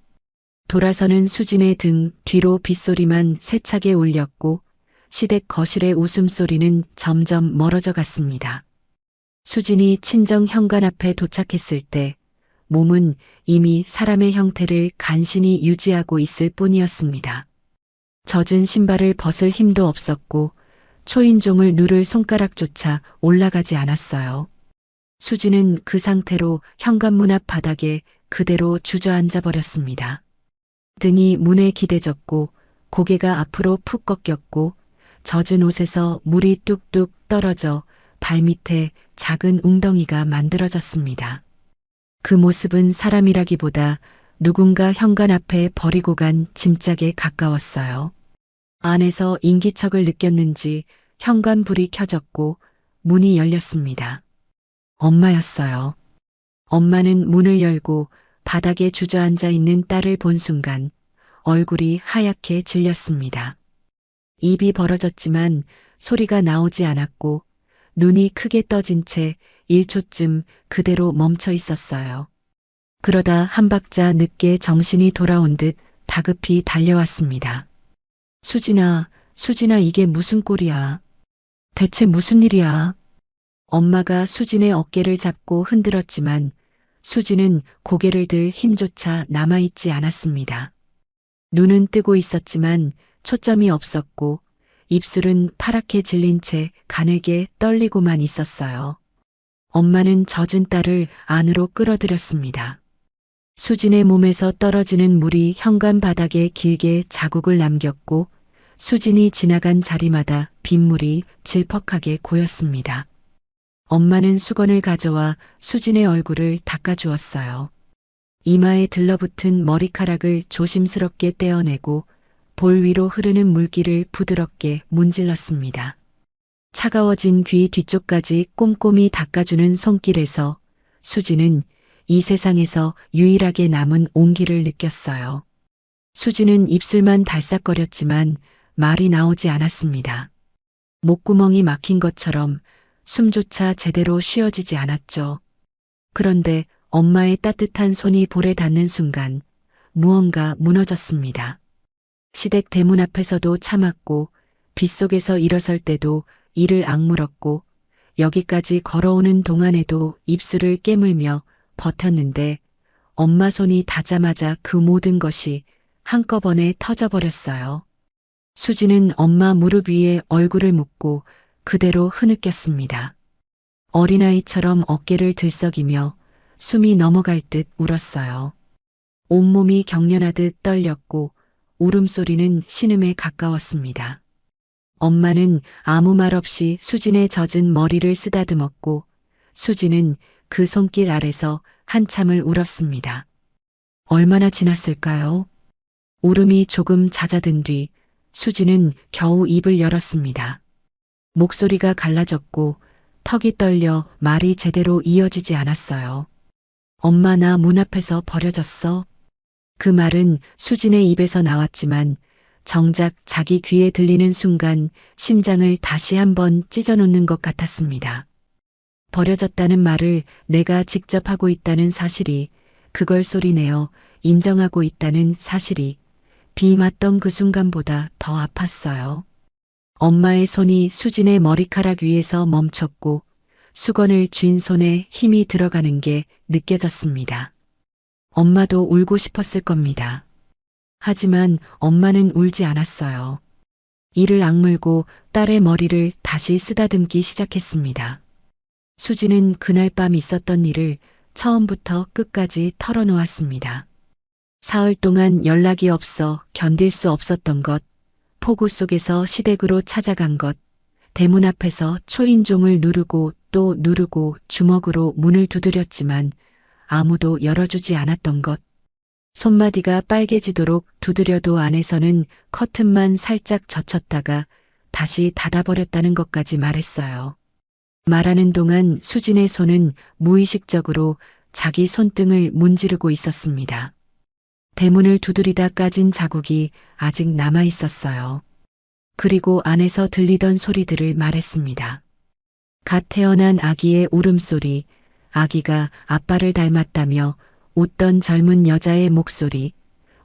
돌아서는 수진의 등 뒤로 빗소리만 세차게 울렸고 시댁 거실의 웃음소리는 점점 멀어져 갔습니다. 수진이 친정 현관 앞에 도착했을 때 몸은 이미 사람의 형태를 간신히 유지하고 있을 뿐이었습니다. 젖은 신발을 벗을 힘도 없었고 초인종을 누를 손가락조차 올라가지 않았어요. 수지는 그 상태로 현관문 앞 바닥에 그대로 주저앉아 버렸습니다. 등이 문에 기대졌고 고개가 앞으로 푹 꺾였고 젖은 옷에서 물이 뚝뚝 떨어져 발밑에 작은 웅덩이가 만들어졌습니다. 그 모습은 사람이라기보다 누군가 현관 앞에 버리고 간 짐짝에 가까웠어요. 안에서 인기척을 느꼈는지 현관 불이 켜졌고 문이 열렸습니다. 엄마였어요. 엄마는 문을 열고 바닥에 주저앉아 있는 딸을 본 순간 얼굴이 하얗게 질렸습니다. 입이 벌어졌지만 소리가 나오지 않았고 눈이 크게 떠진 채 1초쯤 그대로 멈춰 있었어요. 그러다 한 박자 늦게 정신이 돌아온 듯 다급히 달려왔습니다. 수진아, 수진아, 이게 무슨 꼴이야? 대체 무슨 일이야? 엄마가 수진의 어깨를 잡고 흔들었지만 수진은 고개를 들 힘조차 남아있지 않았습니다. 눈은 뜨고 있었지만 초점이 없었고 입술은 파랗게 질린 채 가늘게 떨리고만 있었어요. 엄마는 젖은 딸을 안으로 끌어들였습니다. 수진의 몸에서 떨어지는 물이 현관 바닥에 길게 자국을 남겼고 수진이 지나간 자리마다 빗물이 질퍽하게 고였습니다. 엄마는 수건을 가져와 수진의 얼굴을 닦아주었어요. 이마에 들러붙은 머리카락을 조심스럽게 떼어내고 볼 위로 흐르는 물기를 부드럽게 문질렀습니다. 차가워진 귀 뒤쪽까지 꼼꼼히 닦아주는 손길에서 수진은 이 세상에서 유일하게 남은 온기를 느꼈어요. 수진은 입술만 달싹거렸지만 말이 나오지 않았습니다. 목구멍이 막힌 것처럼 숨조차 제대로 쉬어지지 않았죠. 그런데 엄마의 따뜻한 손이 볼에 닿는 순간 무언가 무너졌습니다. 시댁 대문 앞에서도 참았고 빗속에서 일어설 때도 이를 악물었고 여기까지 걸어오는 동안에도 입술을 깨물며 버텼는데 엄마 손이 닿자마자 그 모든 것이 한꺼번에 터져버렸어요. 수지는 엄마 무릎 위에 얼굴을 묻고 그대로 흐느꼈습니다. 어린아이처럼 어깨를 들썩이며 숨이 넘어갈 듯 울었어요. 온몸이 경련하듯 떨렸고 울음소리는 신음에 가까웠습니다. 엄마는 아무 말 없이 수진의 젖은 머리를 쓰다듬었고 수진은 그 손길 아래서 한참을 울었습니다. 얼마나 지났을까요? 울음이 조금 잦아든 뒤 수진은 겨우 입을 열었습니다. 목소리가 갈라졌고 턱이 떨려 말이 제대로 이어지지 않았어요. 엄마 나 문 앞에서 버려졌어. 그 말은 수진의 입에서 나왔지만 정작 자기 귀에 들리는 순간 심장을 다시 한번 찢어놓는 것 같았습니다. 버려졌다는 말을 내가 직접 하고 있다는 사실이, 그걸 소리내어 인정하고 있다는 사실이 비 맞던 그 순간보다 더 아팠어요. 엄마의 손이 수진의 머리카락 위에서 멈췄고 수건을 쥔 손에 힘이 들어가는 게 느껴졌습니다. 엄마도 울고 싶었을 겁니다. 하지만 엄마는 울지 않았어요. 이를 악물고 딸의 머리를 다시 쓰다듬기 시작했습니다. 수지는 그날 밤 있었던 일을 처음부터 끝까지 털어놓았습니다. 사흘 동안 연락이 없어 견딜 수 없었던 것, 폭우 속에서 시댁으로 찾아간 것, 대문 앞에서 초인종을 누르고 또 누르고 주먹으로 문을 두드렸지만 아무도 열어주지 않았던 것, 손마디가 빨개지도록 두드려도 안에서는 커튼만 살짝 젖혔다가 다시 닫아버렸다는 것까지 말했어요. 말하는 동안 수진의 손은 무의식적으로 자기 손등을 문지르고 있었습니다. 대문을 두드리다 까진 자국이 아직 남아 있었어요. 그리고 안에서 들리던 소리들을 말했습니다. 갓 태어난 아기의 울음소리, 아기가 아빠를 닮았다며 웃던 젊은 여자의 목소리,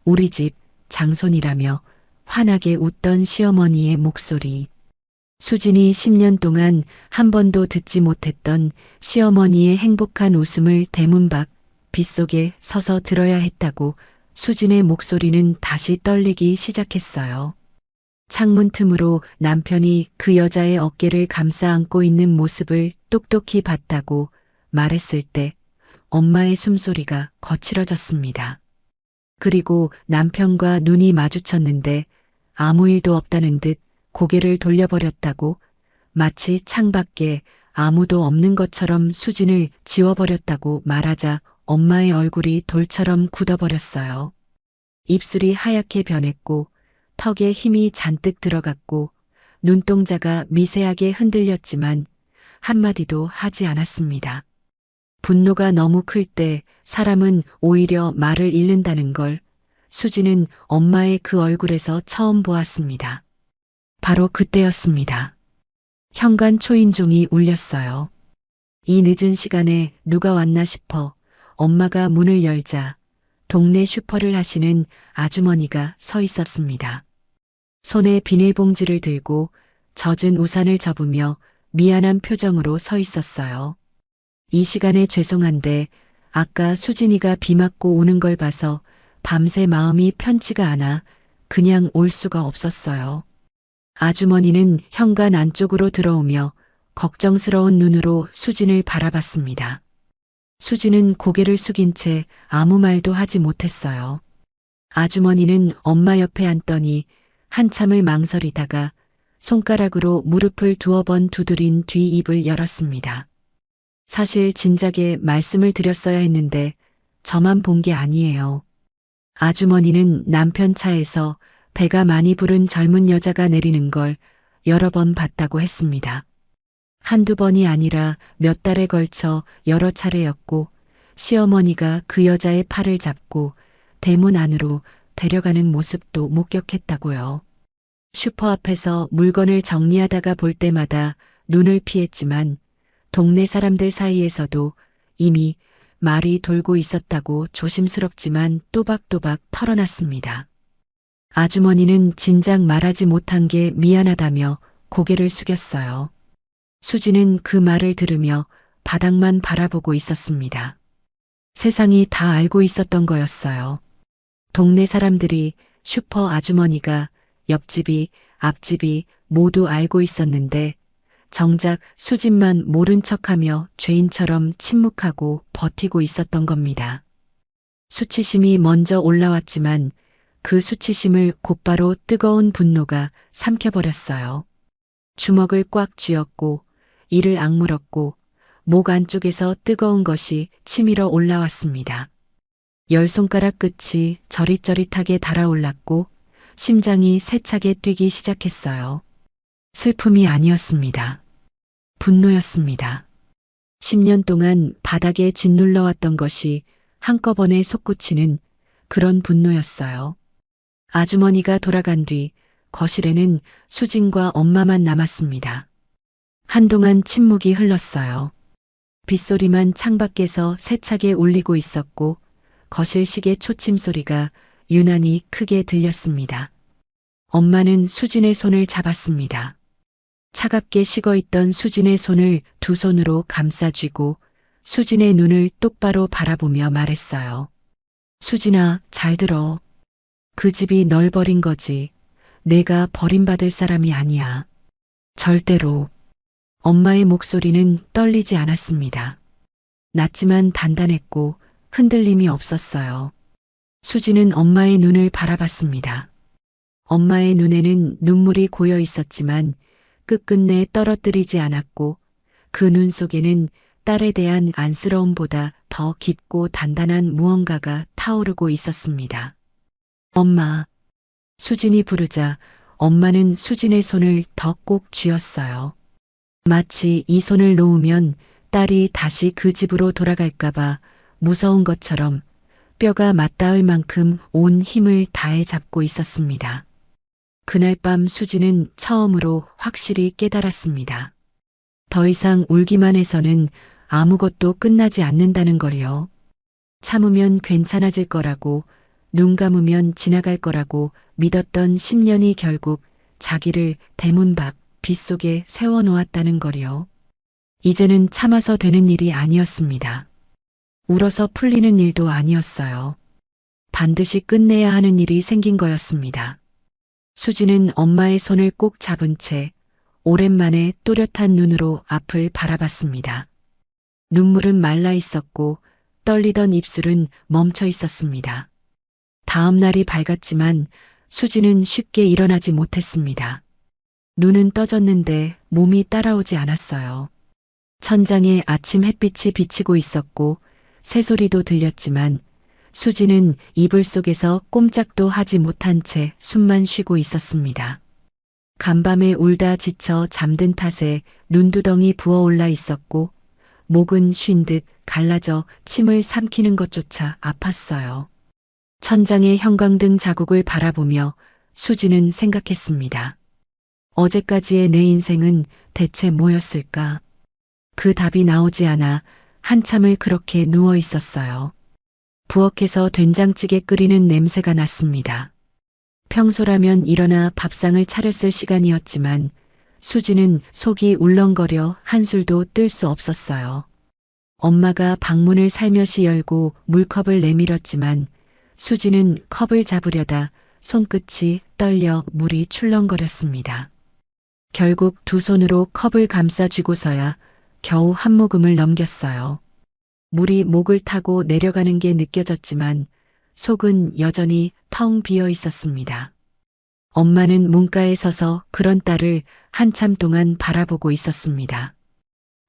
우리 집 장손이라며 환하게 웃던 시어머니의 목소리. 수진이 10년 동안 한 번도 듣지 못했던 시어머니의 행복한 웃음을 대문 밖 빗속에 서서 들어야 했다고 수진의 목소리는 다시 떨리기 시작했어요. 창문 틈으로 남편이 그 여자의 어깨를 감싸 안고 있는 모습을 똑똑히 봤다고 말했을 때 엄마의 숨소리가 거칠어졌습니다. 그리고 남편과 눈이 마주쳤는데 아무 일도 없다는 듯 고개를 돌려버렸다고, 마치 창밖에 아무도 없는 것처럼 수진을 지워버렸다고 말하자 엄마의 얼굴이 돌처럼 굳어버렸어요. 입술이 하얗게 변했고 턱에 힘이 잔뜩 들어갔고 눈동자가 미세하게 흔들렸지만 한마디도 하지 않았습니다. 분노가 너무 클 때 사람은 오히려 말을 잃는다는 걸 수지는 엄마의 그 얼굴에서 처음 보았습니다. 바로 그때였습니다. 현관 초인종이 울렸어요. 이 늦은 시간에 누가 왔나 싶어 엄마가 문을 열자 동네 슈퍼를 하시는 아주머니가 서 있었습니다. 손에 비닐봉지를 들고 젖은 우산을 접으며 미안한 표정으로 서 있었어요. 이 시간에 죄송한데 아까 수진이가 비 맞고 우는 걸 봐서 밤새 마음이 편치가 않아 그냥 올 수가 없었어요. 아주머니는 현관 안쪽으로 들어오며 걱정스러운 눈으로 수진을 바라봤습니다. 수진은 고개를 숙인 채 아무 말도 하지 못했어요. 아주머니는 엄마 옆에 앉더니 한참을 망설이다가 손가락으로 무릎을 두어 번 두드린 뒤 입을 열었습니다. 사실 진작에 말씀을 드렸어야 했는데 저만 본 게 아니에요. 아주머니는 남편 차에서 배가 많이 부른 젊은 여자가 내리는 걸 여러 번 봤다고 했습니다. 한두 번이 아니라 몇 달에 걸쳐 여러 차례였고 시어머니가 그 여자의 팔을 잡고 대문 안으로 데려가는 모습도 목격했다고요. 슈퍼 앞에서 물건을 정리하다가 볼 때마다 눈을 피했지만 동네 사람들 사이에서도 이미 말이 돌고 있었다고 조심스럽지만 또박또박 털어놨습니다. 아주머니는 진작 말하지 못한 게 미안하다며 고개를 숙였어요. 수지는 그 말을 들으며 바닥만 바라보고 있었습니다. 세상이 다 알고 있었던 거였어요. 동네 사람들이 슈퍼 아주머니가 옆집이 앞집이 모두 알고 있었는데 정작 수진만 모른 척하며 죄인처럼 침묵하고 버티고 있었던 겁니다. 수치심이 먼저 올라왔지만 그 수치심을 곧바로 뜨거운 분노가 삼켜버렸어요. 주먹을 꽉 쥐었고 이를 악물었고 목 안쪽에서 뜨거운 것이 치밀어 올라왔습니다. 10손가락 끝이 저릿저릿하게 달아올랐고 심장이 세차게 뛰기 시작했어요. 슬픔이 아니었습니다. 분노였습니다. 10년 동안 바닥에 짓눌러왔던 것이 한꺼번에 솟구치는 그런 분노였어요. 아주머니가 돌아간 뒤 거실에는 수진과 엄마만 남았습니다. 한동안 침묵이 흘렀어요. 빗소리만 창밖에서 세차게 울리고 있었고 거실 시계 초침 소리가 유난히 크게 들렸습니다. 엄마는 수진의 손을 잡았습니다. 차갑게 식어있던 수진의 손을 두 손으로 감싸쥐고 수진의 눈을 똑바로 바라보며 말했어요. 수진아, 잘 들어. 그 집이 널 버린 거지. 내가 버림받을 사람이 아니야. 절대로. 엄마의 목소리는 떨리지 않았습니다. 낮지만 단단했고 흔들림이 없었어요. 수지는 엄마의 눈을 바라봤습니다. 엄마의 눈에는 눈물이 고여 있었지만 끝끝내 떨어뜨리지 않았고 그 눈 속에는 딸에 대한 안쓰러움보다 더 깊고 단단한 무언가가 타오르고 있었습니다. 엄마. 수진이 부르자 엄마는 수진의 손을 더 꼭 쥐었어요. 마치 이 손을 놓으면 딸이 다시 그 집으로 돌아갈까봐 무서운 것처럼 뼈가 맞닿을 만큼 온 힘을 다해 잡고 있었습니다. 그날 밤 수지는 처음으로 확실히 깨달았습니다. 더 이상 울기만 해서는 아무것도 끝나지 않는다는 걸요. 참으면 괜찮아질 거라고, 눈 감으면 지나갈 거라고 믿었던 10년이 결국 자기를 대문 밖 빗속에 세워놓았다는 걸요. 이제는 참아서 되는 일이 아니었습니다. 울어서 풀리는 일도 아니었어요. 반드시 끝내야 하는 일이 생긴 거였습니다. 수지는 엄마의 손을 꼭 잡은 채 오랜만에 또렷한 눈으로 앞을 바라봤습니다. 눈물은 말라 있었고 떨리던 입술은 멈춰 있었습니다. 다음 날이 밝았지만 수지는 쉽게 일어나지 못했습니다. 눈은 떠졌는데 몸이 따라오지 않았어요. 천장에 아침 햇빛이 비치고 있었고 새소리도 들렸지만 수지는 이불 속에서 꼼짝도 하지 못한 채 숨만 쉬고 있었습니다. 간밤에 울다 지쳐 잠든 탓에 눈두덩이 부어올라 있었고 목은 쉰 듯 갈라져 침을 삼키는 것조차 아팠어요. 천장의 형광등 자국을 바라보며 수지는 생각했습니다. 어제까지의 내 인생은 대체 뭐였을까? 그 답이 나오지 않아 한참을 그렇게 누워 있었어요. 부엌에서 된장찌개 끓이는 냄새가 났습니다. 평소라면 일어나 밥상을 차렸을 시간이었지만 수지는 속이 울렁거려 한술도 뜰 수 없었어요. 엄마가 방문을 살며시 열고 물컵을 내밀었지만 수지는 컵을 잡으려다 손끝이 떨려 물이 출렁거렸습니다. 결국 두 손으로 컵을 감싸쥐고서야 겨우 한 모금을 넘겼어요. 물이 목을 타고 내려가는 게 느껴졌지만 속은 여전히 텅 비어 있었습니다. 엄마는 문가에 서서 그런 딸을 한참 동안 바라보고 있었습니다.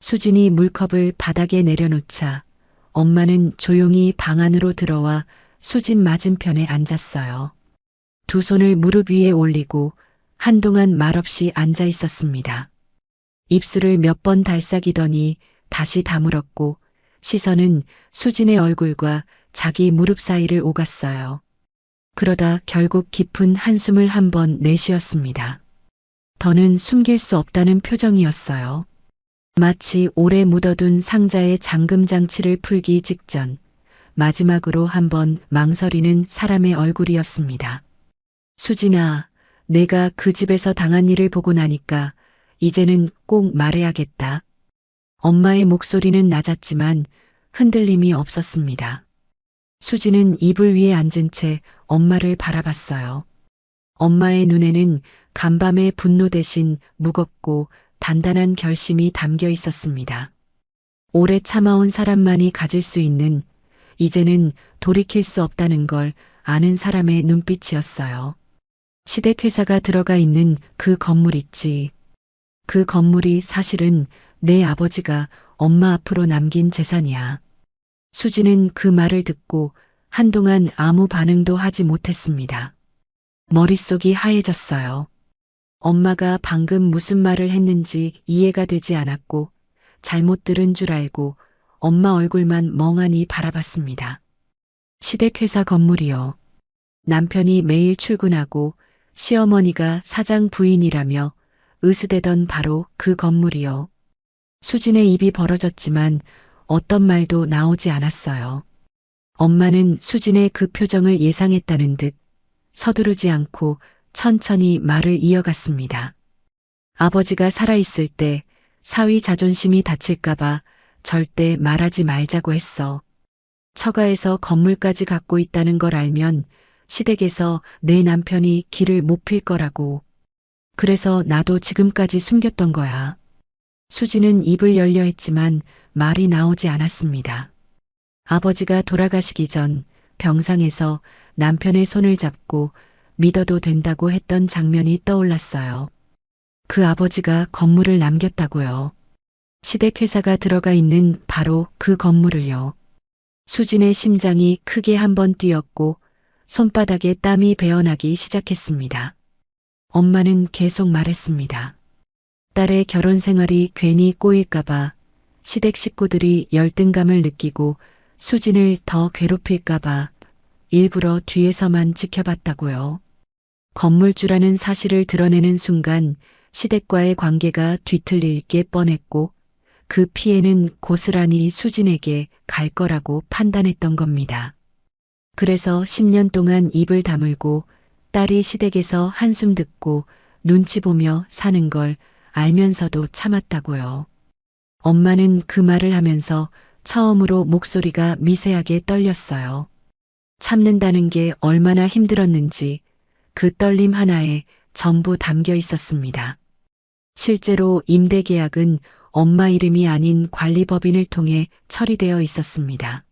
수진이 물컵을 바닥에 내려놓자 엄마는 조용히 방 안으로 들어와 수진 맞은편에 앉았어요. 두 손을 무릎 위에 올리고 한동안 말없이 앉아 있었습니다. 입술을 몇 번 달싹이더니 다시 다물었고 시선은 수진의 얼굴과 자기 무릎 사이를 오갔어요. 그러다 결국 깊은 한숨을 한 번 내쉬었습니다. 더는 숨길 수 없다는 표정이었어요. 마치 오래 묻어둔 상자의 잠금 장치를 풀기 직전 마지막으로 한번 망설이는 사람의 얼굴이었습니다. 수진아, 내가 그 집에서 당한 일을 보고 나니까 이제는 꼭 말해야겠다. 엄마의 목소리는 낮았지만 흔들림이 없었습니다. 수진은 이불 위에 앉은 채 엄마를 바라봤어요. 엄마의 눈에는 간밤의 분노 대신 무겁고 단단한 결심이 담겨 있었습니다. 오래 참아온 사람만이 가질 수 있는, 이제는 돌이킬 수 없다는 걸 아는 사람의 눈빛이었어요. 시댁회사가 들어가 있는 그 건물 있지. 그 건물이 사실은 내 아버지가 엄마 앞으로 남긴 재산이야. 수지는 그 말을 듣고 한동안 아무 반응도 하지 못했습니다. 머릿속이 하얘졌어요. 엄마가 방금 무슨 말을 했는지 이해가 되지 않았고 잘못 들은 줄 알고 엄마 얼굴만 멍하니 바라봤습니다. 시댁회사 건물이요. 남편이 매일 출근하고 시어머니가 사장 부인이라며 으스대던 바로 그 건물이요. 수진의 입이 벌어졌지만 어떤 말도 나오지 않았어요. 엄마는 수진의 그 표정을 예상했다는 듯 서두르지 않고 천천히 말을 이어갔습니다. 아버지가 살아있을 때 사위 자존심이 다칠까봐 절대 말하지 말자고 했어. 처가에서 건물까지 갖고 있다는 걸 알면 시댁에서 내 남편이 길을 못 필 거라고. 그래서 나도 지금까지 숨겼던 거야. 수지는 입을 열려 했지만 말이 나오지 않았습니다. 아버지가 돌아가시기 전 병상에서 남편의 손을 잡고 믿어도 된다고 했던 장면이 떠올랐어요. 그 아버지가 건물을 남겼다고요. 시댁회사가 들어가 있는 바로 그 건물을요. 수진의 심장이 크게 한번 뛰었고 손바닥에 땀이 배어나기 시작했습니다. 엄마는 계속 말했습니다. 딸의 결혼 생활이 괜히 꼬일까봐, 시댁 식구들이 열등감을 느끼고 수진을 더 괴롭힐까봐 일부러 뒤에서만 지켜봤다고요. 건물주라는 사실을 드러내는 순간 시댁과의 관계가 뒤틀릴 게 뻔했고 그 피해는 고스란히 수진에게 갈 거라고 판단했던 겁니다. 그래서 10년 동안 입을 다물고 딸이 시댁에서 한숨 듣고 눈치 보며 사는 걸 알면서도 참았다고요. 엄마는 그 말을 하면서 처음으로 목소리가 미세하게 떨렸어요. 참는다는 게 얼마나 힘들었는지 그 떨림 하나에 전부 담겨 있었습니다. 실제로 임대 계약은 엄마 이름이 아닌 관리법인을 통해 처리되어 있었습니다.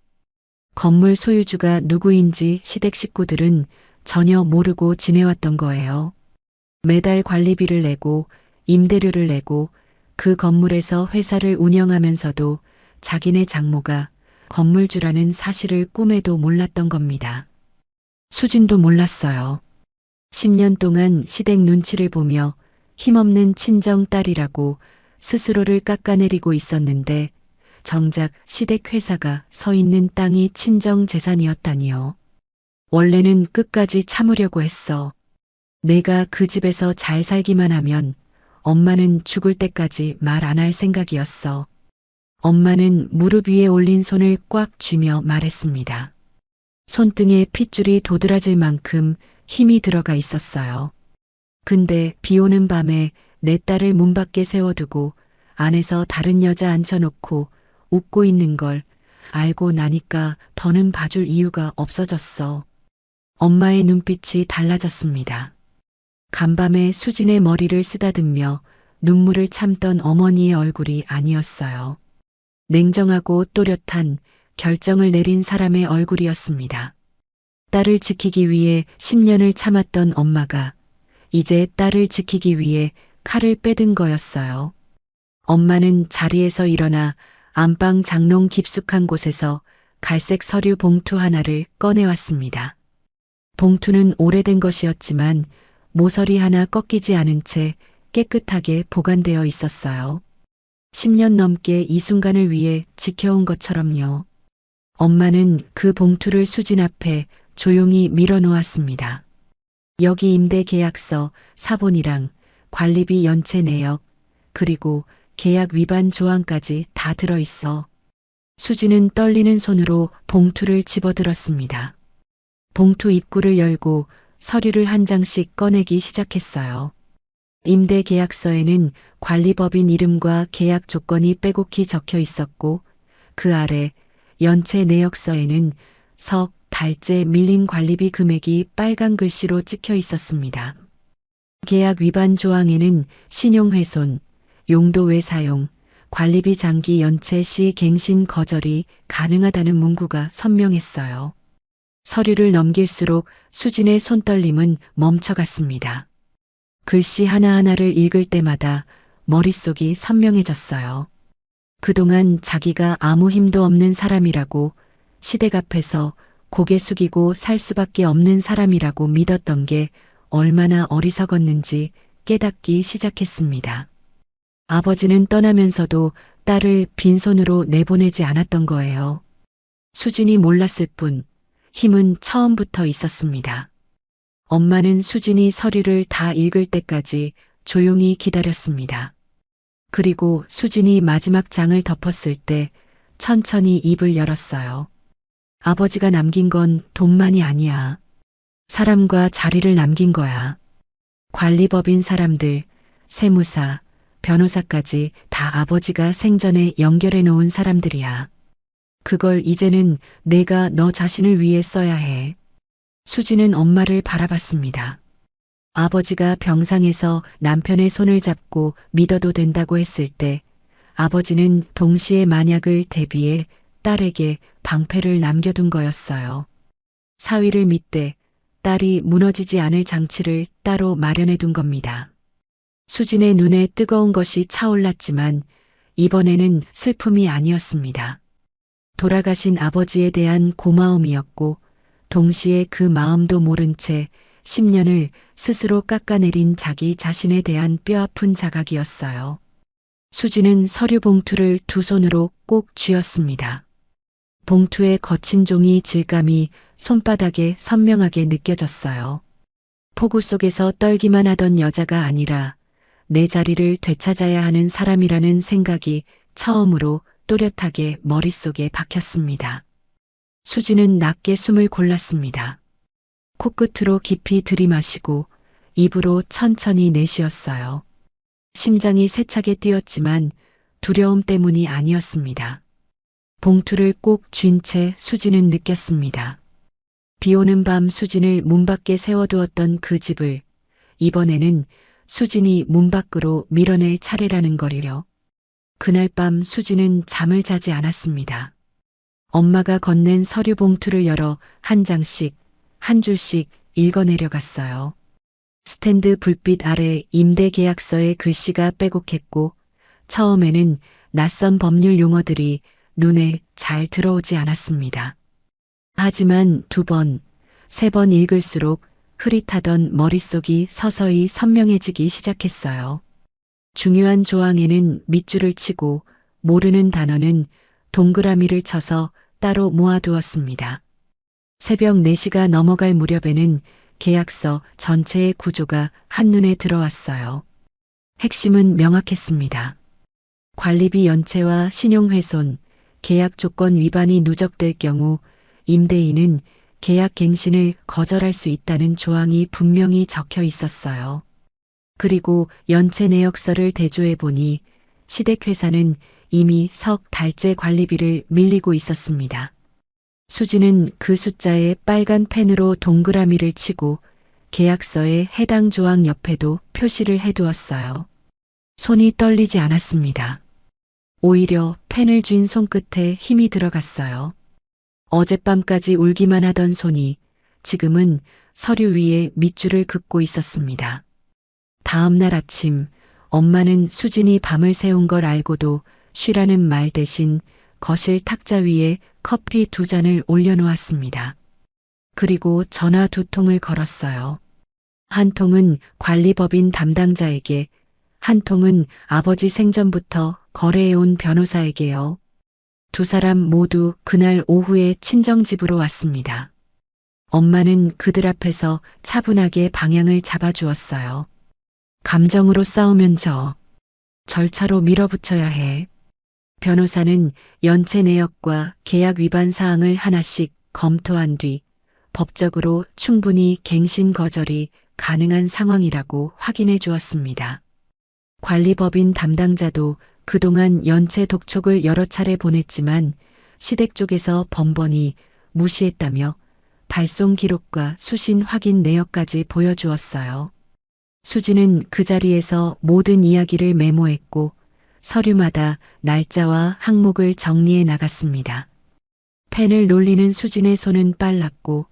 건물 소유주가 누구인지 시댁 식구들은 전혀 모르고 지내왔던 거예요. 매달 관리비를 내고 임대료를 내고 그 건물에서 회사를 운영하면서도 자기네 장모가 건물주라는 사실을 꿈에도 몰랐던 겁니다. 수진도 몰랐어요. 10년 동안 시댁 눈치를 보며 힘없는 친정 딸이라고 스스로를 깎아내리고 있었는데 정작 시댁 회사가 서 있는 땅이 친정 재산이었다니요. 원래는 끝까지 참으려고 했어. 내가 그 집에서 잘 살기만 하면 엄마는 죽을 때까지 말 안 할 생각이었어. 엄마는 무릎 위에 올린 손을 꽉 쥐며 말했습니다. 손등에 핏줄이 도드라질 만큼 힘이 들어가 있었어요. 근데 비 오는 밤에 내 딸을 문 밖에 세워두고 안에서 다른 여자 앉혀놓고 웃고 있는 걸 알고 나니까 더는 봐줄 이유가 없어졌어. 엄마의 눈빛이 달라졌습니다. 간밤에 수진의 머리를 쓰다듬며 눈물을 참던 어머니의 얼굴이 아니었어요. 냉정하고 또렷한 결정을 내린 사람의 얼굴이었습니다. 딸을 지키기 위해 10년을 참았던 엄마가 이제 딸을 지키기 위해 칼을 빼든 거였어요. 엄마는 자리에서 일어나 안방 장롱 깊숙한 곳에서 갈색 서류 봉투 하나를 꺼내왔습니다. 봉투는 오래된 것이었지만 모서리 하나 꺾이지 않은 채 깨끗하게 보관되어 있었어요. 10년 넘게 이 순간을 위해 지켜온 것처럼요. 엄마는 그 봉투를 수진 앞에 조용히 밀어놓았습니다. 여기 임대 계약서, 사본이랑 관리비 연체 내역, 그리고 계약 위반 조항까지 다 들어있어. 수지는 떨리는 손으로 봉투를 집어들었습니다. 봉투 입구를 열고 서류를 한 장씩 꺼내기 시작했어요. 임대 계약서에는 관리법인 이름과 계약 조건이 빼곡히 적혀 있었고 그 아래 연체 내역서에는 석, 달째 밀린 관리비 금액이 빨간 글씨로 찍혀 있었습니다. 계약 위반 조항에는 신용훼손, 용도 외 사용, 관리비 장기 연체 시 갱신 거절이 가능하다는 문구가 선명했어요. 서류를 넘길수록 수진의 손떨림은 멈춰갔습니다. 글씨 하나하나를 읽을 때마다 머릿속이 선명해졌어요. 그동안 자기가 아무 힘도 없는 사람이라고, 시댁 앞에서 고개 숙이고 살 수밖에 없는 사람이라고 믿었던 게 얼마나 어리석었는지 깨닫기 시작했습니다. 아버지는 떠나면서도 딸을 빈손으로 내보내지 않았던 거예요. 수진이 몰랐을 뿐 힘은 처음부터 있었습니다. 엄마는 수진이 서류를 다 읽을 때까지 조용히 기다렸습니다. 그리고 수진이 마지막 장을 덮었을 때 천천히 입을 열었어요. 아버지가 남긴 건 돈만이 아니야. 사람과 자리를 남긴 거야. 관리법인 사람들, 세무사, 변호사까지 다 아버지가 생전에 연결해 놓은 사람들이야. 그걸 이제는 내가 너 자신을 위해 써야 해. 수지는 엄마를 바라봤습니다. 아버지가 병상에서 남편의 손을 잡고 믿어도 된다고 했을 때 아버지는 동시에 만약을 대비해 딸에게 방패를 남겨둔 거였어요. 사위를 믿되 딸이 무너지지 않을 장치를 따로 마련해 둔 겁니다. 수진의 눈에 뜨거운 것이 차올랐지만 이번에는 슬픔이 아니었습니다. 돌아가신 아버지에 대한 고마움이었고 동시에 그 마음도 모른 채 10년을 스스로 깎아내린 자기 자신에 대한 뼈아픈 자각이었어요. 수지는 서류 봉투를 두 손으로 꼭 쥐었습니다. 봉투의 거친 종이 질감이 손바닥에 선명하게 느껴졌어요. 폭우 속에서 떨기만 하던 여자가 아니라 내 자리를 되찾아야 하는 사람이라는 생각이 처음으로 또렷하게 머릿속에 박혔습니다. 수지는 낮게 숨을 골랐습니다. 코끝으로 깊이 들이마시고 입으로 천천히 내쉬었어요. 심장이 세차게 뛰었지만 두려움 때문이 아니었습니다. 봉투를 꼭 쥔 채 수지는 느꼈습니다. 비 오는 밤 수진을 문 밖에 세워두었던 그 집을 이번에는 수진이 문 밖으로 밀어낼 차례라는 거리요. 그날 밤 수진은 잠을 자지 않았습니다. 엄마가 건넨 서류 봉투를 열어 한 장씩, 한 줄씩 읽어내려갔어요. 스탠드 불빛 아래 임대 계약서의 글씨가 빼곡했고 처음에는 낯선 법률 용어들이 눈에 잘 들어오지 않았습니다. 하지만 두 번, 세 번 읽을수록 흐릿하던 머릿속이 서서히 선명해지기 시작했어요. 중요한 조항에는 밑줄을 치고 모르는 단어는 동그라미를 쳐서 따로 모아두었습니다. 새벽 4시가 넘어갈 무렵에는 계약서 전체의 구조가 한눈에 들어왔어요. 핵심은 명확했습니다. 관리비 연체와 신용훼손, 계약 조건 위반이 누적될 경우 임대인은 계약 갱신을 거절할 수 있다는 조항이 분명히 적혀 있었어요. 그리고 연체 내역서를 대조해 보니 시댁회사는 이미 석 달째 관리비를 밀리고 있었습니다. 수지는 그 숫자에 빨간 펜으로 동그라미를 치고 계약서의 해당 조항 옆에도 표시를 해두었어요. 손이 떨리지 않았습니다. 오히려 펜을 쥔 손끝에 힘이 들어갔어요. 어젯밤까지 울기만 하던 손이 지금은 서류 위에 밑줄을 긋고 있었습니다. 다음 날 아침 엄마는 수진이 밤을 새운 걸 알고도 쉬라는 말 대신 거실 탁자 위에 커피 2잔을 올려놓았습니다. 그리고 전화 2통을 걸었어요. 한 통은 관리법인 담당자에게, 한 통은 아버지 생전부터 거래해온 변호사에게요. 두 사람 모두 그날 오후에 친정집으로 왔습니다. 엄마는 그들 앞에서 차분하게 방향을 잡아주었어요. 감정으로 싸우면 져. 절차로 밀어붙여야 해. 변호사는 연체 내역과 계약 위반 사항을 하나씩 검토한 뒤 법적으로 충분히 갱신 거절이 가능한 상황이라고 확인해 주었습니다. 관리법인 담당자도 그동안 연체 독촉을 여러 차례 보냈지만 시댁 쪽에서 번번이 무시했다며 발송 기록과 수신 확인 내역까지 보여주었어요. 수지는 그 자리에서 모든 이야기를 메모했고 서류마다 날짜와 항목을 정리해 나갔습니다. 펜을 놀리는 수진의 손은 빨랐고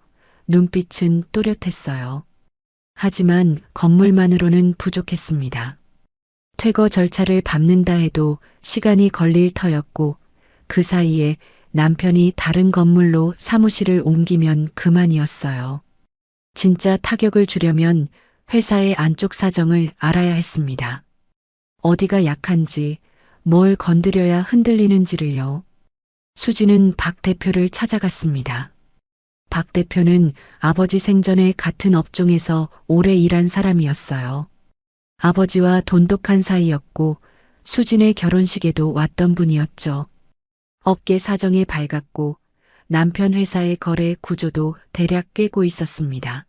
눈빛은 또렷했어요. 하지만 건물만으로는 부족했습니다. 퇴거 절차를 밟는다 해도 시간이 걸릴 터였고 그 사이에 남편이 다른 건물로 사무실을 옮기면 그만이었어요. 진짜 타격을 주려면 회사의 안쪽 사정을 알아야 했습니다. 어디가 약한지, 뭘 건드려야 흔들리는지를요. 수지는 박 대표를 찾아갔습니다. 박 대표는 아버지 생전에 같은 업종에서 오래 일한 사람이었어요. 아버지와 돈독한 사이였고 수진의 결혼식에도 왔던 분이었죠. 업계 사정이 밝았고 남편 회사의 거래 구조도 대략 꿰고 있었습니다.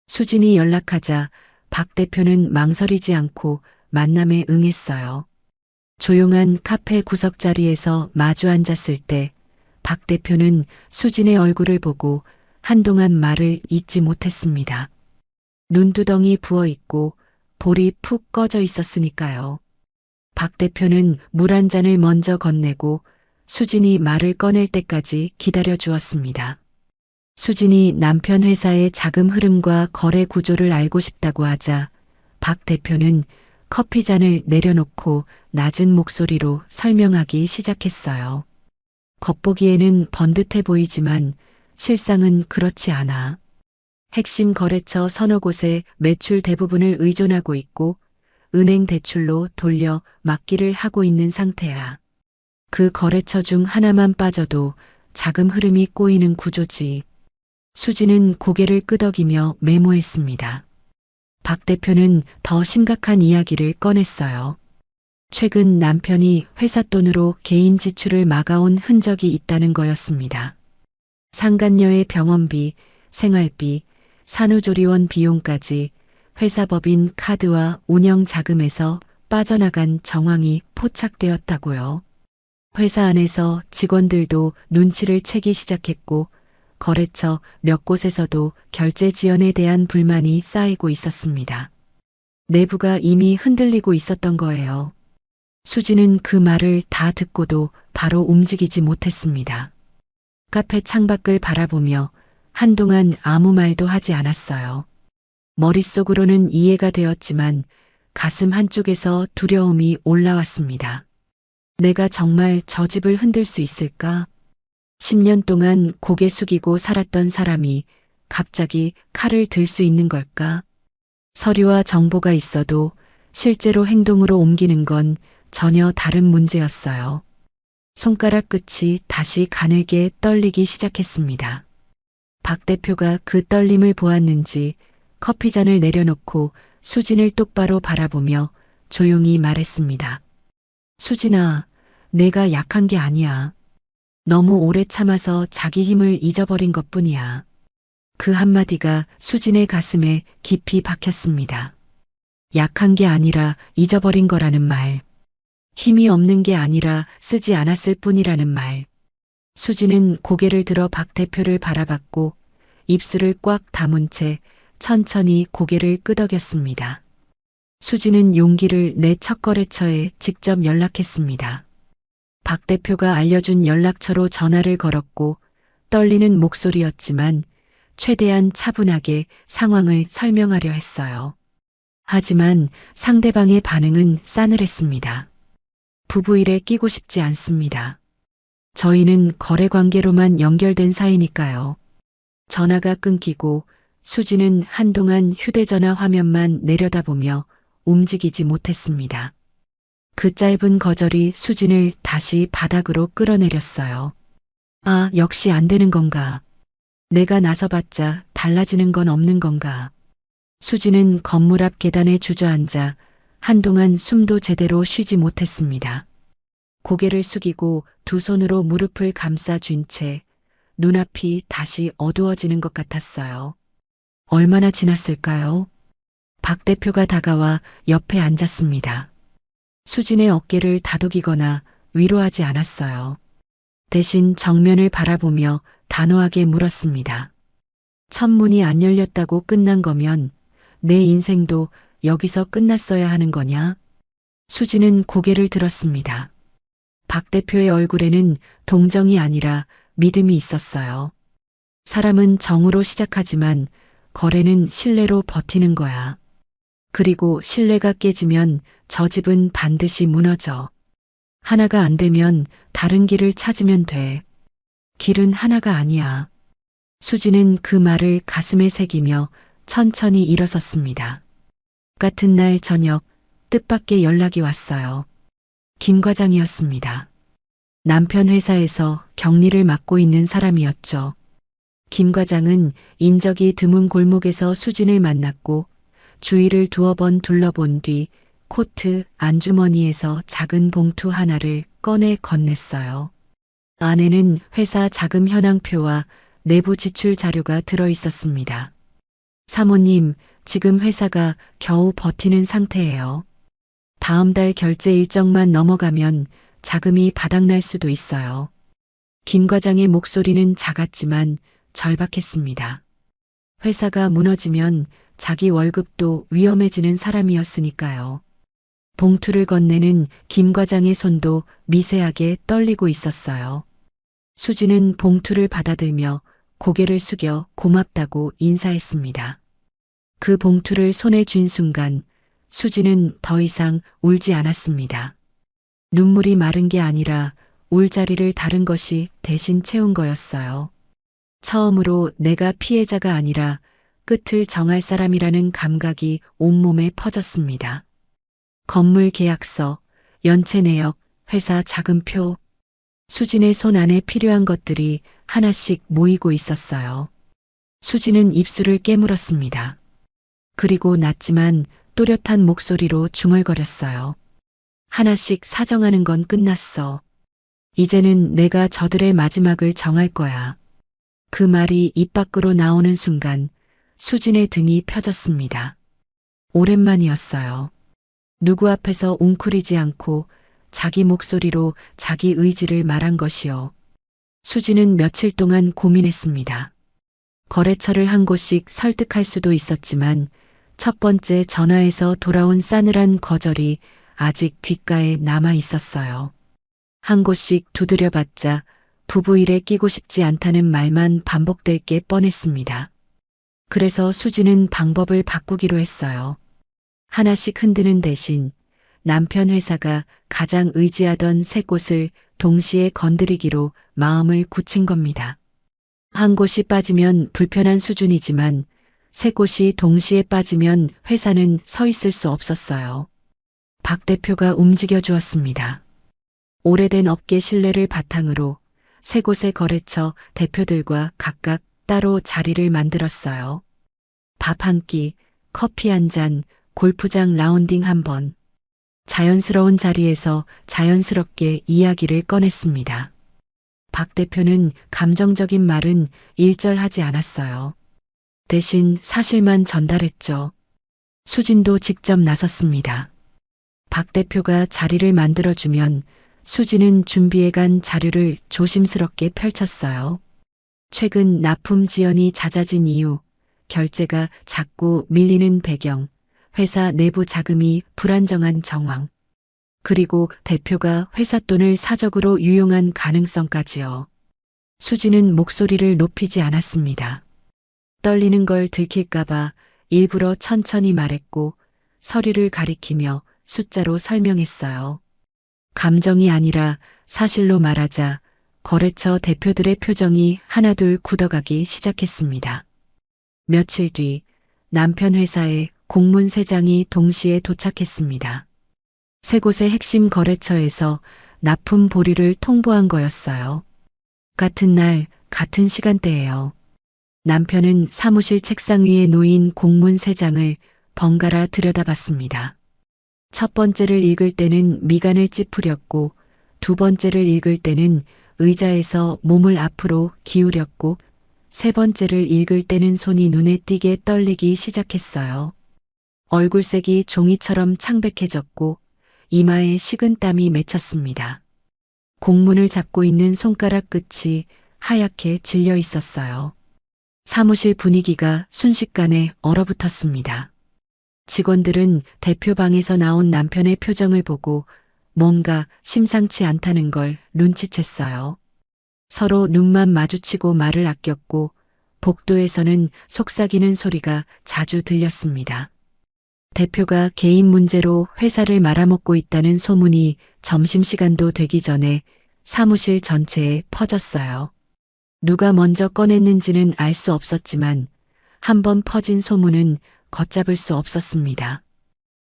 수진이 연락하자 박 대표는 망설이지 않고 만남에 응했어요. 조용한 카페 구석 자리에서 마주 앉았을 때 박 대표는 수진의 얼굴을 보고 한동안 말을 잇지 못했습니다. 눈두덩이 부어 있고 볼이 푹 꺼져 있었으니까요. 박 대표는 물 한 잔을 먼저 건네고 수진이 말을 꺼낼 때까지 기다려 주었습니다. 수진이 남편 회사의 자금 흐름과 거래 구조를 알고 싶다고 하자 박 대표는 커피 잔을 내려놓고 낮은 목소리로 설명하기 시작했어요. 겉보기에는 번듯해 보이지만 실상은 그렇지 않아. 핵심 거래처 서너 곳에 매출 대부분을 의존하고 있고 은행 대출로 돌려 막기를 하고 있는 상태야. 그 거래처 중 하나만 빠져도 자금 흐름이 꼬이는 구조지. 수지는 고개를 끄덕이며 메모했습니다. 박 대표는 더 심각한 이야기를 꺼냈어요. 최근 남편이 회사 돈으로 개인 지출을 막아온 흔적이 있다는 거였습니다. 상간녀의 병원비, 생활비, 산후조리원 비용까지 회사 법인 카드와 운영 자금에서 빠져나간 정황이 포착되었다고요. 회사 안에서 직원들도 눈치를 채기 시작했고 거래처 몇 곳에서도 결제 지연에 대한 불만이 쌓이고 있었습니다. 내부가 이미 흔들리고 있었던 거예요. 수지는 그 말을 다 듣고도 바로 움직이지 못했습니다. 카페 창밖을 바라보며 한동안 아무 말도 하지 않았어요. 머릿속으로는 이해가 되었지만 가슴 한쪽에서 두려움이 올라왔습니다. 내가 정말 저 집을 흔들 수 있을까? 10년 동안 고개 숙이고 살았던 사람이 갑자기 칼을 들 수 있는 걸까? 서류와 정보가 있어도 실제로 행동으로 옮기는 건 전혀 다른 문제였어요. 손가락 끝이 다시 가늘게 떨리기 시작했습니다. 박 대표가 그 떨림을 보았는지 커피잔을 내려놓고 수진을 똑바로 바라보며 조용히 말했습니다. 수진아, 내가 약한 게 아니야. 너무 오래 참아서 자기 힘을 잊어버린 것뿐이야. 그 한마디가 수진의 가슴에 깊이 박혔습니다. 약한 게 아니라 잊어버린 거라는 말. 힘이 없는 게 아니라 쓰지 않았을 뿐이라는 말. 수진은 고개를 들어 박 대표를 바라봤고 입술을 꽉 다문 채 천천히 고개를 끄덕였습니다. 수진은 용기를 내 첫 거래처에 직접 연락했습니다. 박 대표가 알려준 연락처로 전화를 걸었고 떨리는 목소리였지만 최대한 차분하게 상황을 설명하려 했어요. 하지만 상대방의 반응은 싸늘했습니다. 부부 일에 끼고 싶지 않습니다. 저희는 거래 관계로만 연결된 사이니까요. 전화가 끊기고 수지는 한동안 휴대전화 화면만 내려다보며 움직이지 못했습니다. 그 짧은 거절이 수진을 다시 바닥으로 끌어내렸어요. 아, 역시 안 되는 건가? 내가 나서봤자 달라지는 건 없는 건가? 수진은 건물 앞 계단에 주저앉아 한동안 숨도 제대로 쉬지 못했습니다. 고개를 숙이고 두 손으로 무릎을 감싸 쥔 채 눈앞이 다시 어두워지는 것 같았어요. 얼마나 지났을까요? 박 대표가 다가와 옆에 앉았습니다. 수진의 어깨를 다독이거나 위로하지 않았어요. 대신 정면을 바라보며 단호하게 물었습니다. 천문이 안 열렸다고 끝난 거면 내 인생도 여기서 끝났어야 하는 거냐? 수진은 고개를 들었습니다. 박 대표의 얼굴에는 동정이 아니라 믿음이 있었어요. 사람은 정으로 시작하지만 거래는 신뢰로 버티는 거야. 그리고 신뢰가 깨지면 저 집은 반드시 무너져. 하나가 안 되면 다른 길을 찾으면 돼. 길은 하나가 아니야. 수지는 그 말을 가슴에 새기며 천천히 일어섰습니다. 같은 날 저녁 뜻밖의 연락이 왔어요. 김 과장이었습니다. 남편 회사에서 격리를 맡고 있는 사람이었죠. 김 과장은 인적이 드문 골목에서 수진을 만났고 주위를 두어 번 둘러본 뒤 코트 안주머니에서 작은 봉투 하나를 꺼내 건넸어요. 안에는 회사 자금 현황표와 내부 지출 자료가 들어 있었습니다. 사모님, 지금 회사가 겨우 버티는 상태예요. 다음 달 결제 일정만 넘어가면 자금이 바닥날 수도 있어요. 김 과장의 목소리는 작았지만 절박했습니다. 회사가 무너지면 자기 월급도 위험해지는 사람이었으니까요. 봉투를 건네는 김 과장의 손도 미세하게 떨리고 있었어요. 수지는 봉투를 받아들며 고개를 숙여 고맙다고 인사했습니다. 그 봉투를 손에 쥔 순간 수지는 더 이상 울지 않았습니다. 눈물이 마른 게 아니라 울 자리를 다른 것이 대신 채운 거였어요. 처음으로 내가 피해자가 아니라 끝을 정할 사람이라는 감각이 온몸에 퍼졌습니다. 건물 계약서, 연체 내역, 회사 자금표. 수진의 손 안에 필요한 것들이 하나씩 모이고 있었어요. 수진은 입술을 깨물었습니다. 그리고 낮지만 또렷한 목소리로 중얼거렸어요. 하나씩 사정하는 건 끝났어. 이제는 내가 저들의 마지막을 정할 거야. 그 말이 입 밖으로 나오는 순간 수진의 등이 펴졌습니다. 오랜만이었어요. 누구 앞에서 웅크리지 않고 자기 목소리로 자기 의지를 말한 것이요. 수진은 며칠 동안 고민했습니다. 거래처를 한 곳씩 설득할 수도 있었지만 첫 번째 전화에서 돌아온 싸늘한 거절이 아직 귓가에 남아 있었어요. 한 곳씩 두드려봤자 부부 일에 끼고 싶지 않다는 말만 반복될 게 뻔했습니다. 그래서 수지는 방법을 바꾸기로 했어요. 하나씩 흔드는 대신 남편 회사가 가장 의지하던 세 곳을 동시에 건드리기로 마음을 굳힌 겁니다. 한 곳이 빠지면 불편한 수준이지만 세 곳이 동시에 빠지면 회사는 서 있을 수 없었어요. 박 대표가 움직여 주었습니다. 오래된 업계 신뢰를 바탕으로 세 곳의 거래처 대표들과 각각 따로 자리를 만들었어요. 밥 한 끼, 커피 한 잔, 골프장 라운딩 한 번. 자연스러운 자리에서 자연스럽게 이야기를 꺼냈습니다. 박 대표는 감정적인 말은 일절하지 않았어요. 대신 사실만 전달했죠. 수진도 직접 나섰습니다. 박 대표가 자리를 만들어주면 수진은 준비해간 자료를 조심스럽게 펼쳤어요. 최근 납품 지연이 잦아진 이유, 결제가 자꾸 밀리는 배경, 회사 내부 자금이 불안정한 정황, 그리고 대표가 회사 돈을 사적으로 유용한 가능성까지요. 수지는 목소리를 높이지 않았습니다. 떨리는 걸 들킬까봐 일부러 천천히 말했고 서류를 가리키며 숫자로 설명했어요. 감정이 아니라 사실로 말하자 거래처 대표들의 표정이 하나둘 굳어가기 시작했습니다. 며칠 뒤 남편 회사에 공문 3장이 동시에 도착했습니다. 세 곳의 핵심 거래처에서 납품 보류를 통보한 거였어요. 같은 날, 같은 시간대예요. 남편은 사무실 책상 위에 놓인 공문 3장을 번갈아 들여다봤습니다. 첫 번째를 읽을 때는 미간을 찌푸렸고 두 번째를 읽을 때는 의자에서 몸을 앞으로 기울였고 세 번째를 읽을 때는 손이 눈에 띄게 떨리기 시작했어요. 얼굴색이 종이처럼 창백해졌고 이마에 식은땀이 맺혔습니다. 공문을 잡고 있는 손가락 끝이 하얗게 질려 있었어요. 사무실 분위기가 순식간에 얼어붙었습니다. 직원들은 대표방에서 나온 남편의 표정을 보고 뭔가 심상치 않다는 걸 눈치챘어요. 서로 눈만 마주치고 말을 아꼈고 복도에서는 속삭이는 소리가 자주 들렸습니다. 대표가 개인 문제로 회사를 말아먹고 있다는 소문이 점심시간도 되기 전에 사무실 전체에 퍼졌어요. 누가 먼저 꺼냈는지는 알 수 없었지만 한번 퍼진 소문은 걷잡을 수 없었습니다.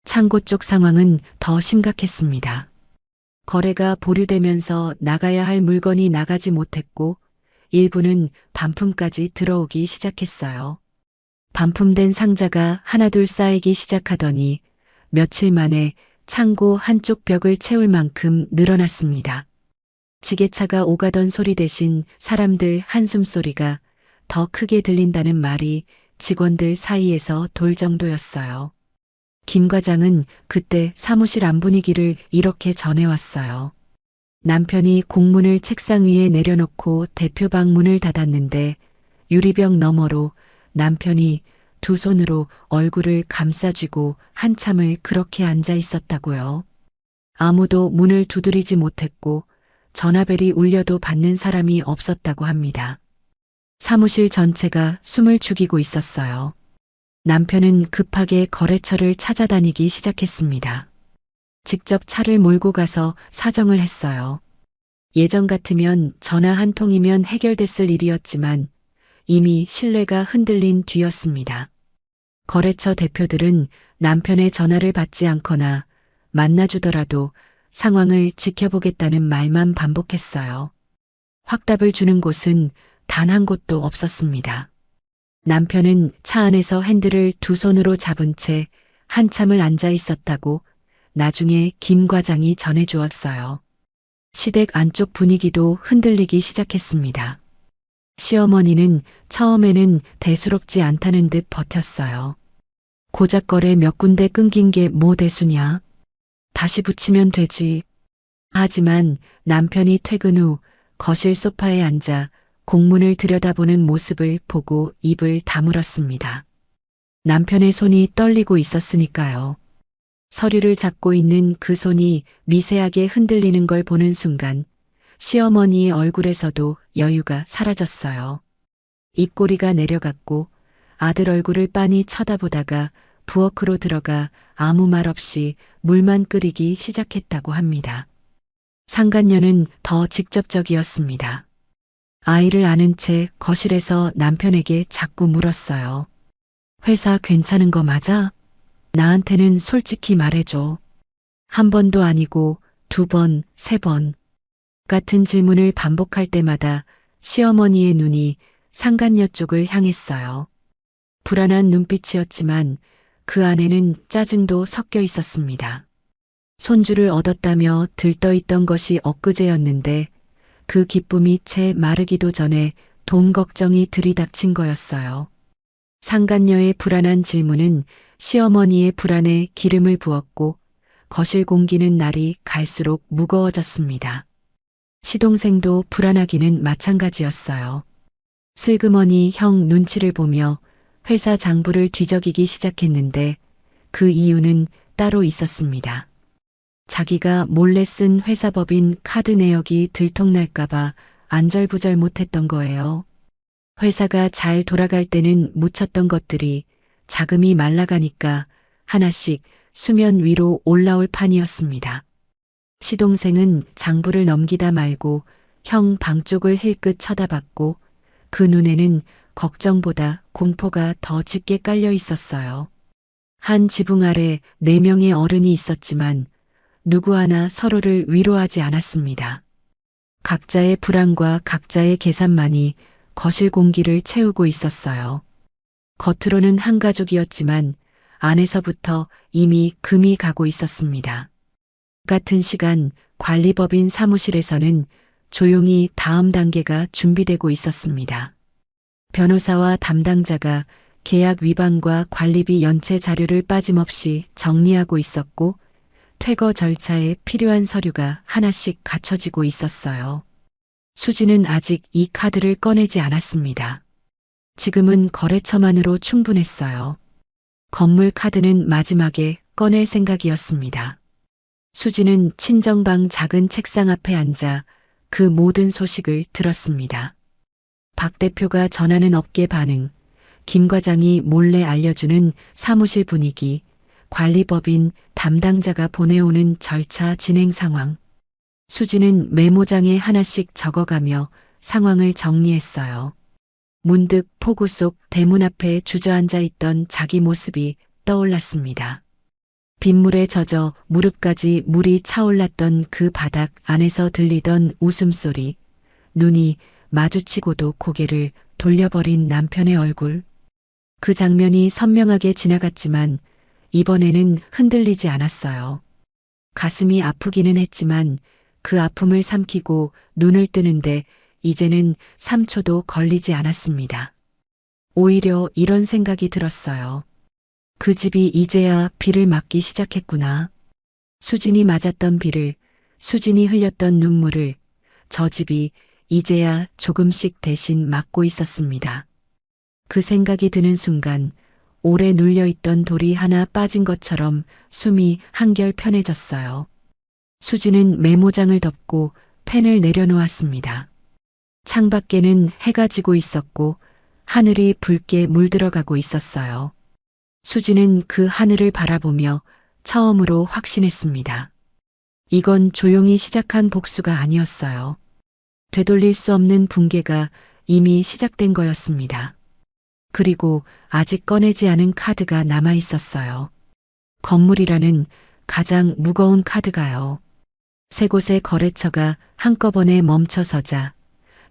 창고 쪽 상황은 더 심각했습니다. 거래가 보류되면서 나가야 할 물건이 나가지 못했고 일부는 반품까지 들어오기 시작했어요. 반품된 상자가 하나둘 쌓이기 시작하더니 며칠 만에 창고 한쪽 벽을 채울 만큼 늘어났습니다. 지게차가 오가던 소리 대신 사람들 한숨 소리가 더 크게 들린다는 말이 직원들 사이에서 돌 정도였어요. 김 과장은 그때 사무실 안 분위기를 이렇게 전해왔어요. 남편이 공문을 책상 위에 내려놓고 대표방 문을 닫았는데 유리병 너머로 남편이 두 손으로 얼굴을 감싸쥐고 한참을 그렇게 앉아 있었다고요. 아무도 문을 두드리지 못했고 전화벨이 울려도 받는 사람이 없었다고 합니다. 사무실 전체가 숨을 죽이고 있었어요. 남편은 급하게 거래처를 찾아다니기 시작했습니다. 직접 차를 몰고 가서 사정을 했어요. 예전 같으면 전화 한 통이면 해결됐을 일이었지만 이미 신뢰가 흔들린 뒤였습니다. 거래처 대표들은 남편의 전화를 받지 않거나 만나주더라도 상황을 지켜보겠다는 말만 반복했어요. 확답을 주는 곳은 단 한 곳도 없었습니다. 남편은 차 안에서 핸들을 두 손으로 잡은 채 한참을 앉아 있었다고 나중에 김 과장이 전해주었어요. 시댁 안쪽 분위기도 흔들리기 시작했습니다. 시어머니는 처음에는 대수롭지 않다는 듯 버텼어요. 고작 거래 몇 군데 끊긴 게 뭐 대수냐? 다시 붙이면 되지. 하지만 남편이 퇴근 후 거실 소파에 앉아 공문을 들여다보는 모습을 보고 입을 다물었습니다. 남편의 손이 떨리고 있었으니까요. 서류를 잡고 있는 그 손이 미세하게 흔들리는 걸 보는 순간 시어머니의 얼굴에서도 여유가 사라졌어요. 입꼬리가 내려갔고 아들 얼굴을 빤히 쳐다보다가 부엌으로 들어가 아무 말 없이 물만 끓이기 시작했다고 합니다. 상간녀는 더 직접적이었습니다. 아이를 안은 채 거실에서 남편에게 자꾸 물었어요. 회사 괜찮은 거 맞아? 나한테는 솔직히 말해줘. 한 번도 아니고 두 번, 세 번. 같은 질문을 반복할 때마다 시어머니의 눈이 상간녀 쪽을 향했어요. 불안한 눈빛이었지만 그 안에는 짜증도 섞여 있었습니다. 손주를 얻었다며 들떠있던 것이 엊그제였는데 그 기쁨이 채 마르기도 전에 돈 걱정이 들이닥친 거였어요. 상간녀의 불안한 질문은 시어머니의 불안에 기름을 부었고 거실 공기는 날이 갈수록 무거워졌습니다. 시동생도 불안하기는 마찬가지였어요. 슬그머니 형 눈치를 보며 회사 장부를 뒤적이기 시작했는데 그 이유는 따로 있었습니다. 자기가 몰래 쓴 회사법인 카드 내역이 들통날까봐 안절부절 못했던 거예요. 회사가 잘 돌아갈 때는 묻혔던 것들이 자금이 말라가니까 하나씩 수면 위로 올라올 판이었습니다. 시동생은 장부를 넘기다 말고 형 방 쪽을 힐끗 쳐다봤고 그 눈에는 걱정보다 공포가 더 짙게 깔려 있었어요. 한 지붕 아래 4명의 어른이 있었지만 누구 하나 서로를 위로하지 않았습니다. 각자의 불안과 각자의 계산만이 거실 공기를 채우고 있었어요. 겉으로는 한 가족이었지만 안에서부터 이미 금이 가고 있었습니다. 같은 시간 관리법인 사무실에서는 조용히 다음 단계가 준비되고 있었습니다. 변호사와 담당자가 계약 위반과 관리비 연체 자료를 빠짐없이 정리하고 있었고 퇴거 절차에 필요한 서류가 하나씩 갖춰지고 있었어요. 수지는 아직 이 카드를 꺼내지 않았습니다. 지금은 거래처만으로 충분했어요. 건물 카드는 마지막에 꺼낼 생각이었습니다. 수지는 친정방 작은 책상 앞에 앉아 그 모든 소식을 들었습니다. 박 대표가 전하는 업계 반응, 김 과장이 몰래 알려주는 사무실 분위기, 관리법인 담당자가 보내오는 절차 진행 상황. 수지는 메모장에 하나씩 적어가며 상황을 정리했어요. 문득 폭우 속 대문 앞에 주저앉아 있던 자기 모습이 떠올랐습니다. 빗물에 젖어 무릎까지 물이 차올랐던 그 바닥 안에서 들리던 웃음소리, 눈이 마주치고도 고개를 돌려버린 남편의 얼굴. 그 장면이 선명하게 지나갔지만 이번에는 흔들리지 않았어요. 가슴이 아프기는 했지만 그 아픔을 삼키고 눈을 뜨는데 이제는 3초도 걸리지 않았습니다. 오히려 이런 생각이 들었어요. 그 집이 이제야 비를 맞기 시작했구나. 수진이 맞았던 비를, 수진이 흘렸던 눈물을 저 집이 이제야 조금씩 대신 맞고 있었습니다. 그 생각이 드는 순간 오래 눌려있던 돌이 하나 빠진 것처럼 숨이 한결 편해졌어요. 수지는 메모장을 덮고 펜을 내려놓았습니다. 창밖에는 해가 지고 있었고 하늘이 붉게 물들어가고 있었어요. 수지는 그 하늘을 바라보며 처음으로 확신했습니다. 이건 조용히 시작한 복수가 아니었어요. 되돌릴 수 없는 붕괴가 이미 시작된 거였습니다. 그리고 아직 꺼내지 않은 카드가 남아 있었어요. 건물이라는 가장 무거운 카드가요. 세 곳의 거래처가 한꺼번에 멈춰서자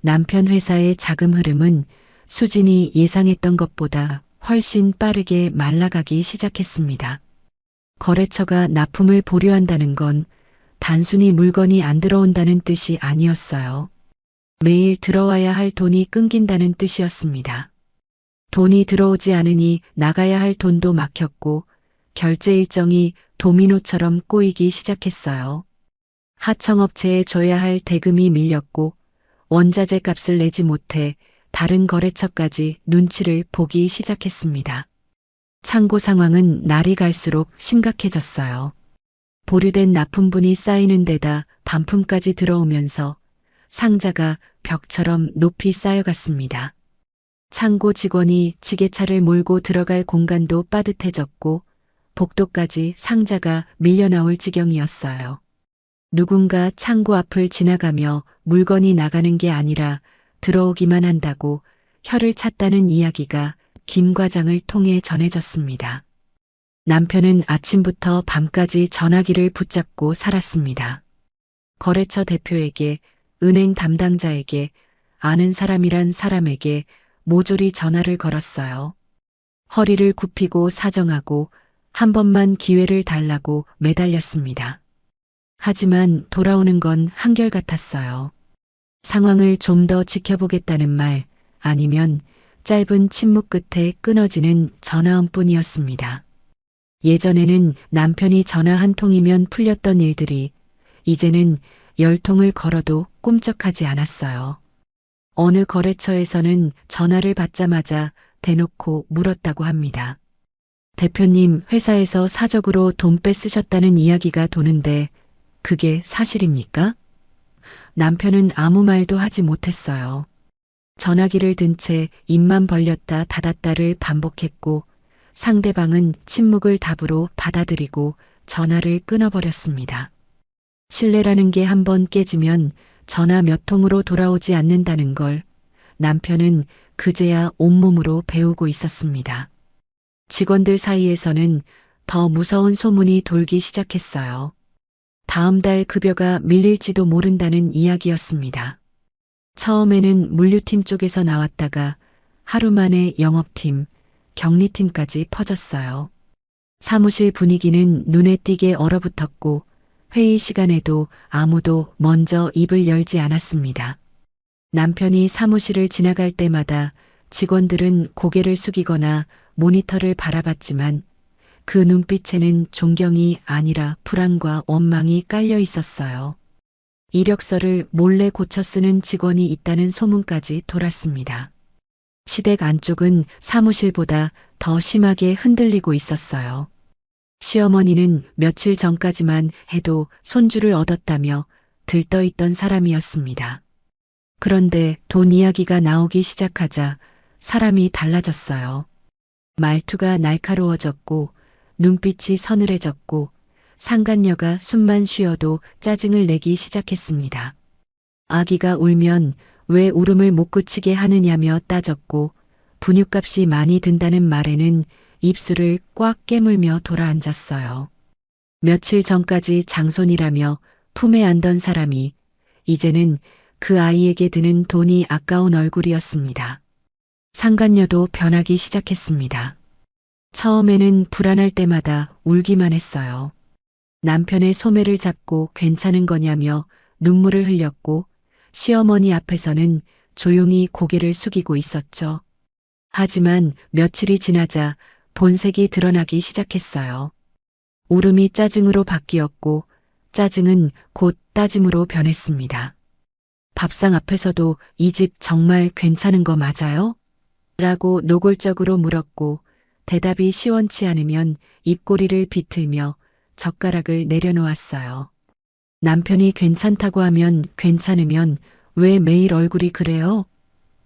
남편 회사의 자금 흐름은 수진이 예상했던 것보다 훨씬 빠르게 말라가기 시작했습니다. 거래처가 납품을 보류한다는 건 단순히 물건이 안 들어온다는 뜻이 아니었어요. 매일 들어와야 할 돈이 끊긴다는 뜻이었습니다. 돈이 들어오지 않으니 나가야 할 돈도 막혔고 결제 일정이 도미노처럼 꼬이기 시작했어요. 하청업체에 줘야 할 대금이 밀렸고 원자재 값을 내지 못해 다른 거래처까지 눈치를 보기 시작했습니다. 창고 상황은 날이 갈수록 심각해졌어요. 보류된 납품분이 쌓이는 데다 반품까지 들어오면서 상자가 벽처럼 높이 쌓여갔습니다. 창고 직원이 지게차를 몰고 들어갈 공간도 빠듯해졌고 복도까지 상자가 밀려나올 지경이었어요. 누군가 창고 앞을 지나가며 물건이 나가는 게 아니라 들어오기만 한다고 혀를 찼다는 이야기가 김 과장을 통해 전해졌습니다. 남편은 아침부터 밤까지 전화기를 붙잡고 살았습니다. 거래처 대표에게, 은행 담당자에게, 아는 사람이란 사람에게 모조리 전화를 걸었어요. 허리를 굽히고 사정하고 한 번만 기회를 달라고 매달렸습니다. 하지만 돌아오는 건 한결같았어요. 상황을 좀 더 지켜보겠다는 말, 아니면 짧은 침묵 끝에 끊어지는 전화음뿐이었습니다. 예전에는 남편이 전화 한 통이면 풀렸던 일들이 이제는 10통을 걸어도 꿈쩍하지 않았어요. 어느 거래처에서는 전화를 받자마자 대놓고 물었다고 합니다. 대표님, 회사에서 사적으로 돈 뺏으셨다는 이야기가 도는데 그게 사실입니까? 남편은 아무 말도 하지 못했어요. 전화기를 든 채 입만 벌렸다 닫았다를 반복했고 상대방은 침묵을 답으로 받아들이고 전화를 끊어버렸습니다. 신뢰라는 게 한번 깨지면 전화 몇 통으로 돌아오지 않는다는 걸 남편은 그제야 온몸으로 배우고 있었습니다. 직원들 사이에서는 더 무서운 소문이 돌기 시작했어요. 다음 달 급여가 밀릴지도 모른다는 이야기였습니다. 처음에는 물류팀 쪽에서 나왔다가 하루 만에 영업팀, 격리팀까지 퍼졌어요. 사무실 분위기는 눈에 띄게 얼어붙었고 회의 시간에도 아무도 먼저 입을 열지 않았습니다. 남편이 사무실을 지나갈 때마다 직원들은 고개를 숙이거나 모니터를 바라봤지만 그 눈빛에는 존경이 아니라 불안과 원망이 깔려 있었어요. 이력서를 몰래 고쳐 쓰는 직원이 있다는 소문까지 돌았습니다. 시댁 안쪽은 사무실보다 더 심하게 흔들리고 있었어요. 시어머니는 며칠 전까지만 해도 손주를 얻었다며 들떠있던 사람이었습니다. 그런데 돈 이야기가 나오기 시작하자 사람이 달라졌어요. 말투가 날카로워졌고 눈빛이 서늘해졌고 상간녀가 숨만 쉬어도 짜증을 내기 시작했습니다. 아기가 울면 왜 울음을 못 그치게 하느냐며 따졌고 분유값이 많이 든다는 말에는 입술을 꽉 깨물며 돌아앉았어요. 며칠 전까지 장손이라며 품에 안던 사람이 이제는 그 아이에게 드는 돈이 아까운 얼굴이었습니다. 상간녀도 변하기 시작했습니다. 처음에는 불안할 때마다 울기만 했어요. 남편의 소매를 잡고 괜찮은 거냐며 눈물을 흘렸고 시어머니 앞에서는 조용히 고개를 숙이고 있었죠. 하지만 며칠이 지나자 본색이 드러나기 시작했어요. 울음이 짜증으로 바뀌었고 짜증은 곧 따짐으로 변했습니다. 밥상 앞에서도 이 집 정말 괜찮은 거 맞아요? 라고 노골적으로 물었고 대답이 시원치 않으면 입꼬리를 비틀며 젓가락을 내려놓았어요. 남편이 괜찮다고 하면 괜찮으면 왜 매일 얼굴이 그래요?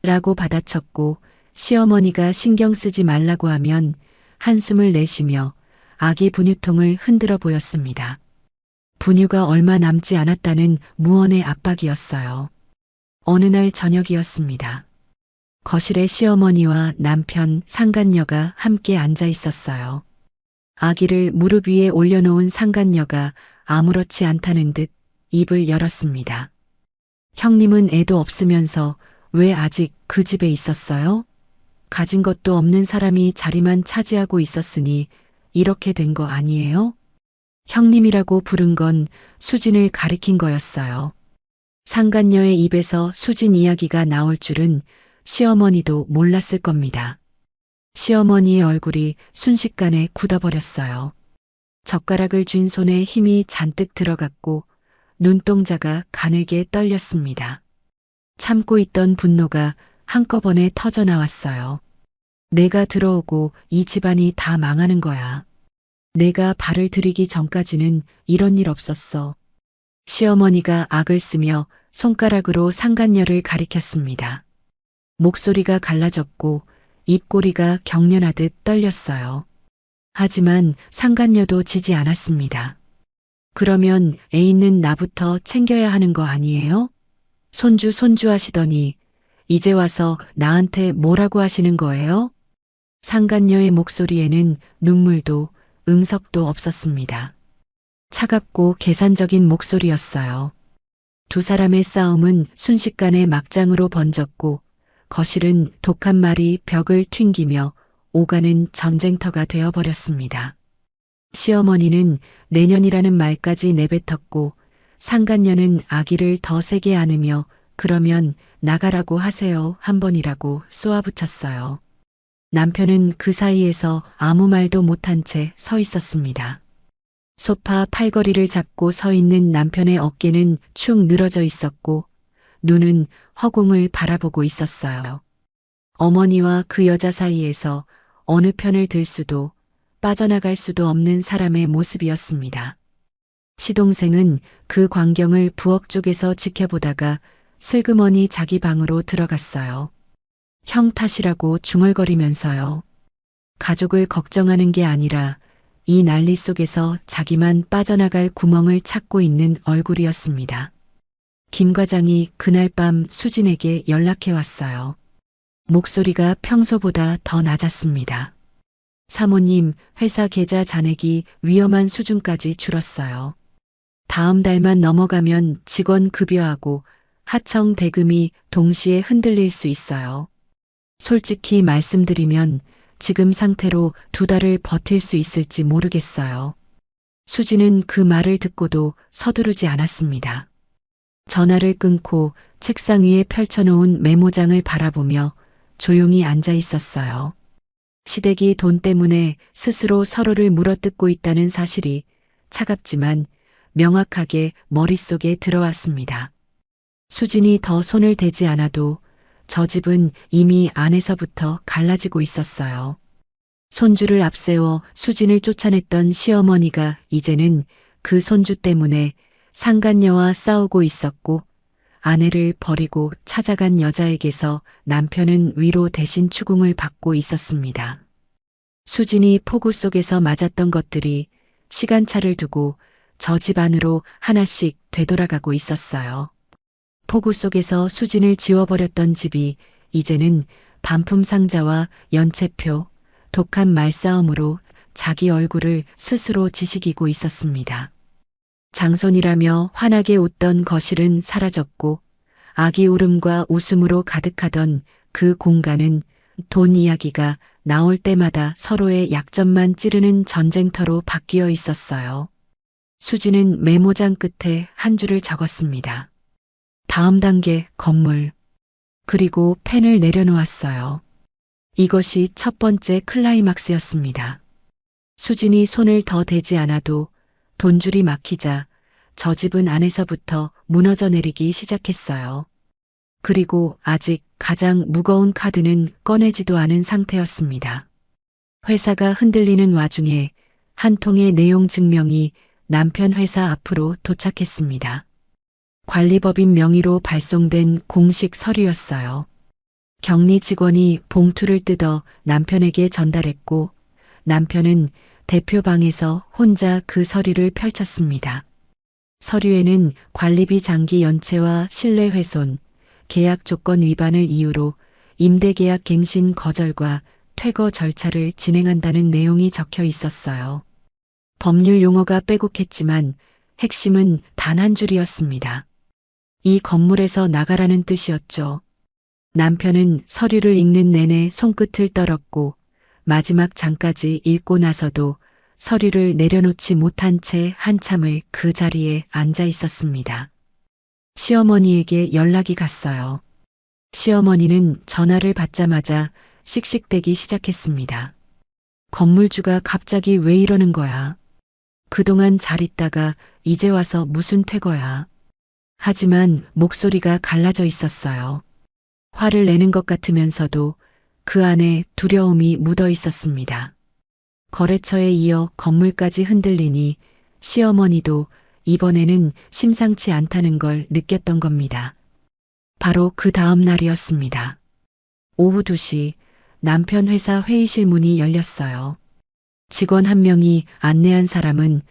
라고 받아쳤고 시어머니가 신경 쓰지 말라고 하면 한숨을 내쉬며 아기 분유통을 흔들어 보였습니다. 분유가 얼마 남지 않았다는 무언의 압박이었어요. 어느 날 저녁이었습니다. 거실에 시어머니와 남편 상간녀가 함께 앉아 있었어요. 아기를 무릎 위에 올려놓은 상간녀가 아무렇지 않다는 듯 입을 열었습니다. 형님은 애도 없으면서 왜 아직 그 집에 있었어요? 가진 것도 없는 사람이 자리만 차지하고 있었으니 이렇게 된 거 아니에요? 형님이라고 부른 건 수진을 가리킨 거였어요. 상간녀의 입에서 수진 이야기가 나올 줄은 시어머니도 몰랐을 겁니다. 시어머니의 얼굴이 순식간에 굳어버렸어요. 젓가락을 쥔 손에 힘이 잔뜩 들어갔고 눈동자가 가늘게 떨렸습니다. 참고 있던 분노가 한꺼번에 터져나왔어요. 내가 들어오고 이 집안이 다 망하는 거야. 내가 발을 들이기 전까지는 이런 일 없었어. 시어머니가 악을 쓰며 손가락으로 상간녀를 가리켰습니다. 목소리가 갈라졌고 입꼬리가 경련하듯 떨렸어요. 하지만 상간녀도 지지 않았습니다. 그러면 애 있는 나부터 챙겨야 하는 거 아니에요? 손주 하시더니 이제 와서 나한테 뭐라고 하시는 거예요? 상간녀의 목소리에는 눈물도 응석도 없었습니다. 차갑고 계산적인 목소리였어요. 두 사람의 싸움은 순식간에 막장으로 번졌고 거실은 독한 말이 벽을 튕기며 오가는 전쟁터가 되어버렸습니다. 시어머니는 내년이라는 말까지 내뱉었고 상간녀는 아기를 더 세게 안으며 그러면 나가라고 하세요 한 번이라고 쏘아붙였어요. 남편은 그 사이에서 아무 말도 못한 채 서 있었습니다. 소파 팔걸이를 잡고 서 있는 남편의 어깨는 축 늘어져 있었고 눈은 허공을 바라보고 있었어요. 어머니와 그 여자 사이에서 어느 편을 들 수도 빠져나갈 수도 없는 사람의 모습이었습니다. 시동생은 그 광경을 부엌 쪽에서 지켜보다가 슬그머니 자기 방으로 들어갔어요. 형 탓이라고 중얼거리면서요. 가족을 걱정하는 게 아니라 이 난리 속에서 자기만 빠져나갈 구멍을 찾고 있는 얼굴이었습니다. 김 과장이 그날 밤 수진에게 연락해 왔어요. 목소리가 평소보다 더 낮았습니다. 사모님, 회사 계좌 잔액이 위험한 수준까지 줄었어요. 다음 달만 넘어가면 직원 급여하고 하청 대금이 동시에 흔들릴 수 있어요. 솔직히 말씀드리면 지금 상태로 2달을 버틸 수 있을지 모르겠어요. 수지는 그 말을 듣고도 서두르지 않았습니다. 전화를 끊고 책상 위에 펼쳐놓은 메모장을 바라보며 조용히 앉아 있었어요. 시댁이 돈 때문에 스스로 서로를 물어뜯고 있다는 사실이 차갑지만 명확하게 머릿속에 들어왔습니다. 수진이 더 손을 대지 않아도 저 집은 이미 안에서부터 갈라지고 있었어요. 손주를 앞세워 수진을 쫓아냈던 시어머니가 이제는 그 손주 때문에 상간녀와 싸우고 있었고, 아내를 버리고 찾아간 여자에게서 남편은 위로 대신 추궁을 받고 있었습니다. 수진이 폭우 속에서 맞았던 것들이 시간차를 두고 저 집 안으로 하나씩 되돌아가고 있었어요. 폭우 속에서 수진을 지워버렸던 집이 이제는 반품 상자와 연체표, 독한 말싸움으로 자기 얼굴을 스스로 지식이고 있었습니다. 장손이라며 환하게 웃던 거실은 사라졌고, 아기 울음과 웃음으로 가득하던 그 공간은 돈 이야기가 나올 때마다 서로의 약점만 찌르는 전쟁터로 바뀌어 있었어요. 수지는 메모장 끝에 한 줄을 적었습니다. 다음 단계 건물. 그리고 펜을 내려놓았어요. 이것이 첫 번째 클라이막스였습니다. 수진이 손을 더 대지 않아도 돈줄이 막히자 저 집은 안에서부터 무너져 내리기 시작했어요. 그리고 아직 가장 무거운 카드는 꺼내지도 않은 상태였습니다. 회사가 흔들리는 와중에 한 통의 내용 증명이 남편 회사 앞으로 도착했습니다. 관리법인 명의로 발송된 공식 서류였어요. 격리 직원이 봉투를 뜯어 남편에게 전달했고, 남편은 대표방에서 혼자 그 서류를 펼쳤습니다. 서류에는 관리비 장기 연체와 실내훼손, 계약 조건 위반을 이유로 임대계약 갱신 거절과 퇴거 절차를 진행한다는 내용이 적혀 있었어요. 법률 용어가 빼곡했지만 핵심은 단 한 줄이었습니다. 이 건물에서 나가라는 뜻이었죠. 남편은 서류를 읽는 내내 손끝을 떨었고, 마지막 장까지 읽고 나서도 서류를 내려놓지 못한 채 한참을 그 자리에 앉아 있었습니다. 시어머니에게 연락이 갔어요. 시어머니는 전화를 받자마자 씩씩대기 시작했습니다. 건물주가 갑자기 왜 이러는 거야? 그동안 잘 있다가 이제 와서 무슨 퇴거야? 하지만 목소리가 갈라져 있었어요. 화를 내는 것 같으면서도 그 안에 두려움이 묻어 있었습니다. 거래처에 이어 건물까지 흔들리니 시어머니도 이번에는 심상치 않다는 걸 느꼈던 겁니다. 바로 그 다음 날이었습니다. 오후 2시 남편 회사 회의실 문이 열렸어요. 직원 한 명이 안내한 사람은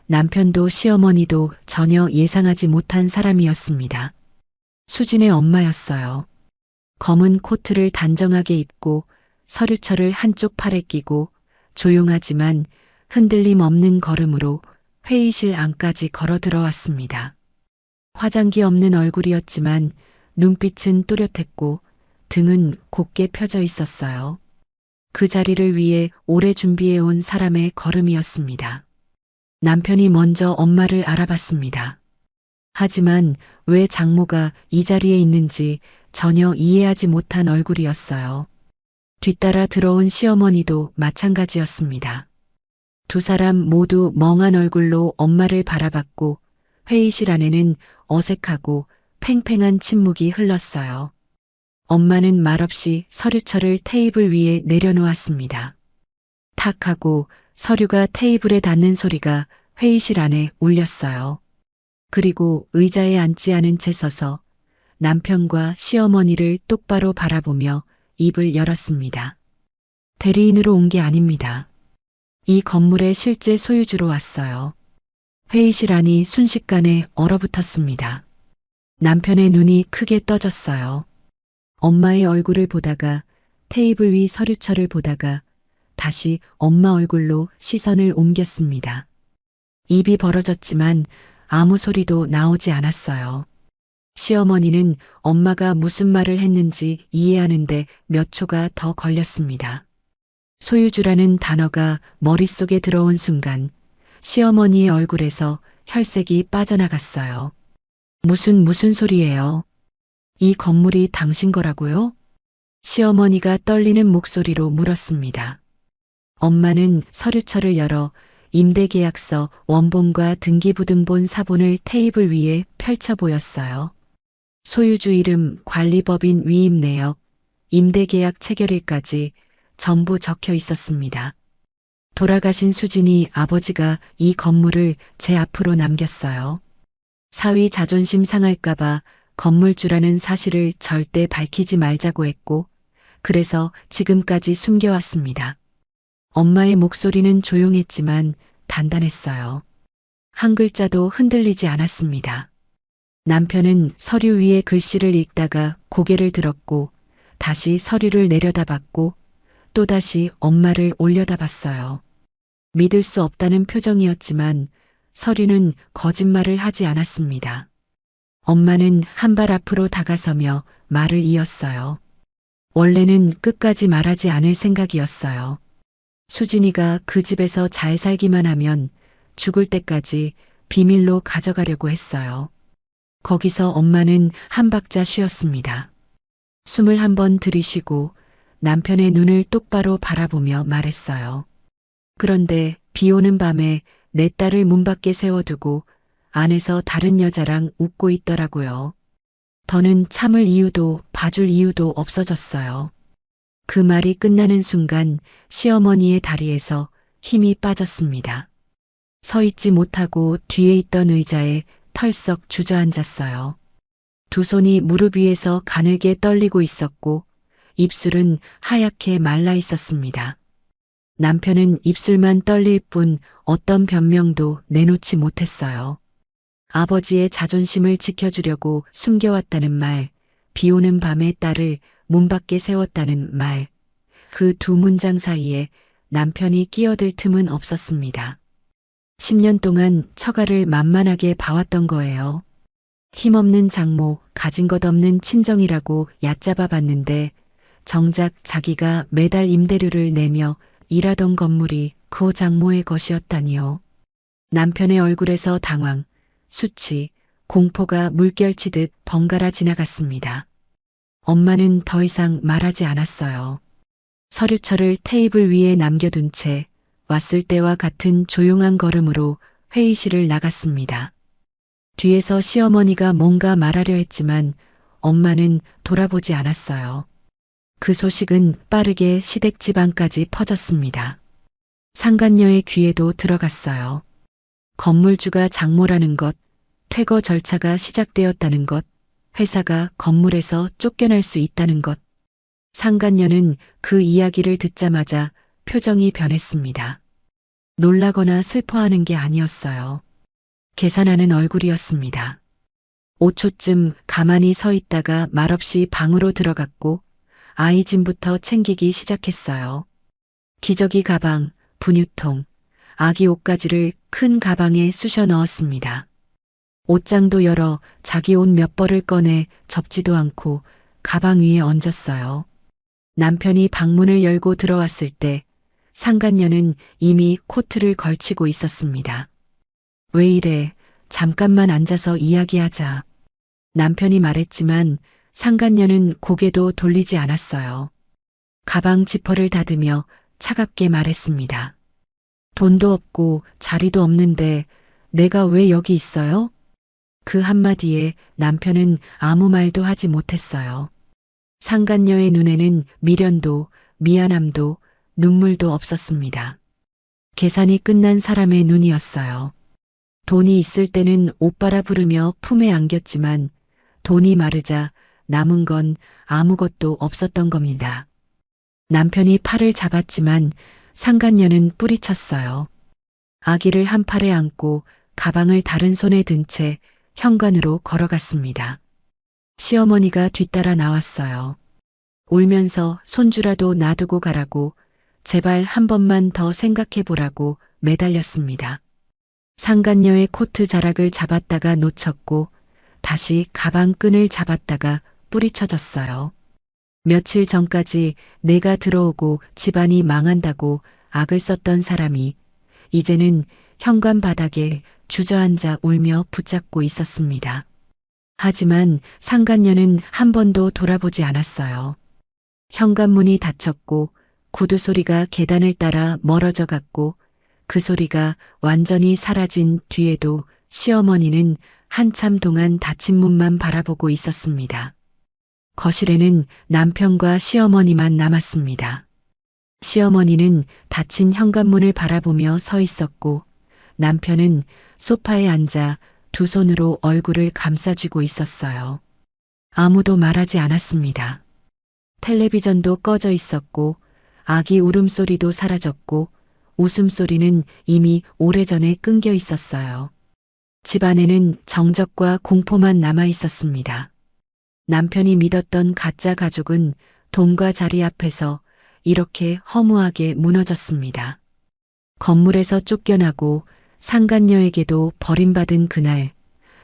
남편도 시어머니도 전혀 예상하지 못한 사람이었습니다. 수진의 엄마였어요. 검은 코트를 단정하게 입고 서류철을 한쪽 팔에 끼고 조용하지만 흔들림 없는 걸음으로 회의실 안까지 걸어 들어왔습니다. 화장기 없는 얼굴이었지만 눈빛은 또렷했고 등은 곧게 펴져 있었어요. 그 자리를 위해 오래 준비해온 사람의 걸음이었습니다. 남편이 먼저 엄마를 알아봤습니다. 하지만 왜 장모가 이 자리에 있는지 전혀 이해하지 못한 얼굴이었어요. 뒤따라 들어온 시어머니도 마찬가지였습니다. 두 사람 모두 멍한 얼굴로 엄마를 바라봤고 회의실 안에는 어색하고 팽팽한 침묵이 흘렀어요. 엄마는 말없이 서류철을 테이블 위에 내려놓았습니다. 탁 하고 서류가 테이블에 닿는 소리가 회의실 안에 울렸어요. 그리고 의자에 앉지 않은 채 서서 남편과 시어머니를 똑바로 바라보며 입을 열었습니다. 대리인으로 온 게 아닙니다. 이 건물의 실제 소유주로 왔어요. 회의실 안이 순식간에 얼어붙었습니다. 남편의 눈이 크게 떠졌어요. 엄마의 얼굴을 보다가 테이블 위 서류철을 보다가 다시 엄마 얼굴로 시선을 옮겼습니다. 입이 벌어졌지만 아무 소리도 나오지 않았어요. 시어머니는 엄마가 무슨 말을 했는지 이해하는데 몇 초가 더 걸렸습니다. 소유주라는 단어가 머릿속에 들어온 순간 시어머니의 얼굴에서 혈색이 빠져나갔어요. 무슨 소리예요? 이 건물이 당신 거라고요? 시어머니가 떨리는 목소리로 물었습니다. 엄마는 서류철을 열어 임대계약서 원본과 등기부등본 사본을 테이블 위에 펼쳐 보였어요. 소유주 이름, 관리법인 위임 내역, 임대계약 체결일까지 전부 적혀 있었습니다. 돌아가신 수진이 아버지가 이 건물을 제 앞으로 남겼어요. 사위 자존심 상할까봐 건물주라는 사실을 절대 밝히지 말자고 했고, 그래서 지금까지 숨겨왔습니다. 엄마의 목소리는 조용했지만 단단했어요. 한 글자도 흔들리지 않았습니다. 남편은 서류 위에 글씨를 읽다가 고개를 들었고, 다시 서류를 내려다봤고, 또다시 엄마를 올려다봤어요. 믿을 수 없다는 표정이었지만 서류는 거짓말을 하지 않았습니다. 엄마는 한 발 앞으로 다가서며 말을 이었어요. 원래는 끝까지 말하지 않을 생각이었어요. 수진이가 그 집에서 잘 살기만 하면 죽을 때까지 비밀로 가져가려고 했어요. 거기서 엄마는 한 박자 쉬었습니다. 숨을 한 번 들이쉬고 남편의 눈을 똑바로 바라보며 말했어요. 그런데 비 오는 밤에 내 딸을 문 밖에 세워두고 안에서 다른 여자랑 웃고 있더라고요. 더는 참을 이유도 봐줄 이유도 없어졌어요. 그 말이 끝나는 순간 시어머니의 다리에서 힘이 빠졌습니다. 서 있지 못하고 뒤에 있던 의자에 털썩 주저앉았어요. 두 손이 무릎 위에서 가늘게 떨리고 있었고 입술은 하얗게 말라 있었습니다. 남편은 입술만 떨릴 뿐 어떤 변명도 내놓지 못했어요. 아버지의 자존심을 지켜주려고 숨겨왔다는 말, 비 오는 밤에 딸을 문 밖에 세웠다는 말, 그 두 문장 사이에 남편이 끼어들 틈은 없었습니다. 10년 동안 처가를 만만하게 봐왔던 거예요. 힘없는 장모, 가진 것 없는 친정이라고 얕잡아 봤는데 정작 자기가 매달 임대료를 내며 일하던 건물이 그 장모의 것이었다니요. 남편의 얼굴에서 당황, 수치, 공포가 물결치듯 번갈아 지나갔습니다. 엄마는 더 이상 말하지 않았어요. 서류철을 테이블 위에 남겨둔 채 왔을 때와 같은 조용한 걸음으로 회의실을 나갔습니다. 뒤에서 시어머니가 뭔가 말하려 했지만 엄마는 돌아보지 않았어요. 그 소식은 빠르게 시댁 집안까지 퍼졌습니다. 상간녀의 귀에도 들어갔어요. 건물주가 장모라는 것, 퇴거 절차가 시작되었다는 것, 회사가 건물에서 쫓겨날 수 있다는 것. 상간녀는 그 이야기를 듣자마자 표정이 변했습니다. 놀라거나 슬퍼하는 게 아니었어요. 계산하는 얼굴이었습니다. 5초쯤 가만히 서 있다가 말없이 방으로 들어갔고 아이 짐부터 챙기기 시작했어요. 기저귀 가방, 분유통, 아기 옷가지를 큰 가방에 쑤셔 넣었습니다. 옷장도 열어 자기 옷 몇 벌을 꺼내 접지도 않고 가방 위에 얹었어요. 남편이 방문을 열고 들어왔을 때 상간녀는 이미 코트를 걸치고 있었습니다. 왜 이래? 잠깐만 앉아서 이야기하자. 남편이 말했지만 상간녀는 고개도 돌리지 않았어요. 가방 지퍼를 닫으며 차갑게 말했습니다. 돈도 없고 자리도 없는데 내가 왜 여기 있어요? 그 한마디에 남편은 아무 말도 하지 못했어요. 상간녀의 눈에는 미련도 미안함도 눈물도 없었습니다. 계산이 끝난 사람의 눈이었어요. 돈이 있을 때는 오빠라 부르며 품에 안겼지만 돈이 마르자 남은 건 아무것도 없었던 겁니다. 남편이 팔을 잡았지만 상간녀는 뿌리쳤어요. 아기를 한 팔에 안고 가방을 다른 손에 든 채 현관으로 걸어갔습니다. 시어머니가 뒤따라 나왔어요. 울면서 손주라도 놔두고 가라고 제발 한 번만 더 생각해 보라고 매달렸습니다. 상간녀의 코트 자락을 잡았다가 놓쳤고 다시 가방 끈을 잡았다가 뿌리쳐졌어요. 며칠 전까지 내가 들어오고 집안이 망한다고 악을 썼던 사람이 이제는 현관 바닥에 주저앉아 울며 붙잡고 있었습니다. 하지만 상간녀는 한 번도 돌아보지 않았어요. 현관문이 닫혔고 구두 소리가 계단을 따라 멀어져 갔고 그 소리가 완전히 사라진 뒤에도 시어머니는 한참 동안 닫힌 문만 바라보고 있었습니다. 거실에는 남편과 시어머니만 남았습니다. 시어머니는 닫힌 현관문을 바라보며 서 있었고 남편은 소파에 앉아 두 손으로 얼굴을 감싸쥐고 있었어요. 아무도 말하지 않았습니다. 텔레비전도 꺼져 있었고 아기 울음소리도 사라졌고 웃음소리는 이미 오래전에 끊겨 있었어요. 집안에는 정적과 공포만 남아 있었습니다. 남편이 믿었던 가짜 가족은 돈과 자리 앞에서 이렇게 허무하게 무너졌습니다. 건물에서 쫓겨나고 상간녀에게도 버림받은 그날,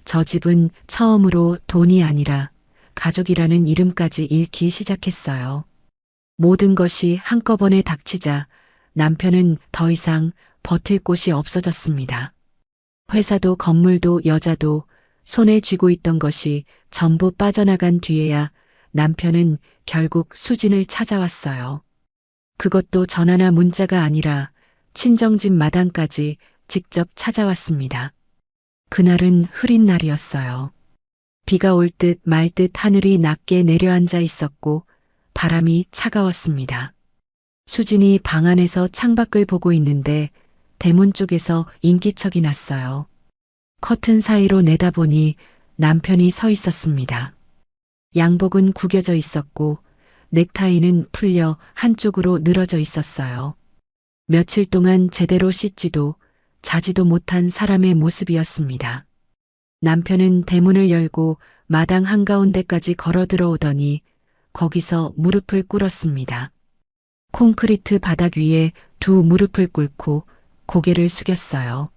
저 집은 처음으로 돈이 아니라 가족이라는 이름까지 잃기 시작했어요. 모든 것이 한꺼번에 닥치자 남편은 더 이상 버틸 곳이 없어졌습니다. 회사도 건물도 여자도 손에 쥐고 있던 것이 전부 빠져나간 뒤에야 남편은 결국 수진을 찾아왔어요. 그것도 전화나 문자가 아니라 친정집 마당까지 직접 찾아왔습니다. 그날은 흐린 날이었어요. 비가 올 듯 말 듯 하늘이 낮게 내려앉아 있었고 바람이 차가웠습니다. 수진이 방 안에서 창밖을 보고 있는데 대문 쪽에서 인기척이 났어요. 커튼 사이로 내다보니 남편이 서 있었습니다. 양복은 구겨져 있었고 넥타이는 풀려 한쪽으로 늘어져 있었어요. 며칠 동안 제대로 씻지도 자지도 못한 사람의 모습이었습니다. 남편은 대문을 열고 마당 한가운데까지 걸어 들어오더니 거기서 무릎을 꿇었습니다. 콘크리트 바닥 위에 두 무릎을 꿇고 고개를 숙였어요.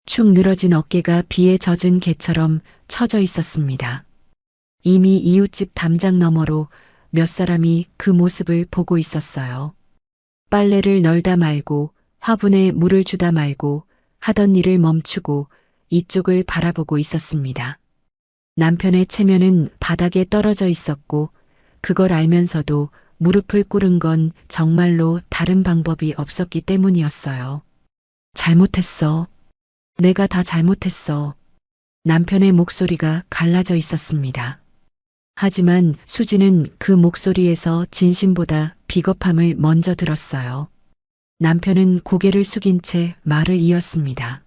축 늘어진 어깨가 비에 젖은 개처럼 처져 있었습니다. 이미 이웃집 담장 너머로 몇 사람이 그 모습을 보고 있었어요. 빨래를 널다 말고 화분에 물을 주다 말고 하던 일을 멈추고 이쪽을 바라보고 있었습니다. 남편의 체면은 바닥에 떨어져 있었고 그걸 알면서도 무릎을 꿇은 건 정말로 다른 방법이 없었기 때문이었어요. 잘못했어. 내가 다 잘못했어. 남편의 목소리가 갈라져 있었습니다. 하지만 수지는 그 목소리에서 진심보다 비겁함을 먼저 들었어요. 남편은 고개를 숙인 채 말을 이었습니다.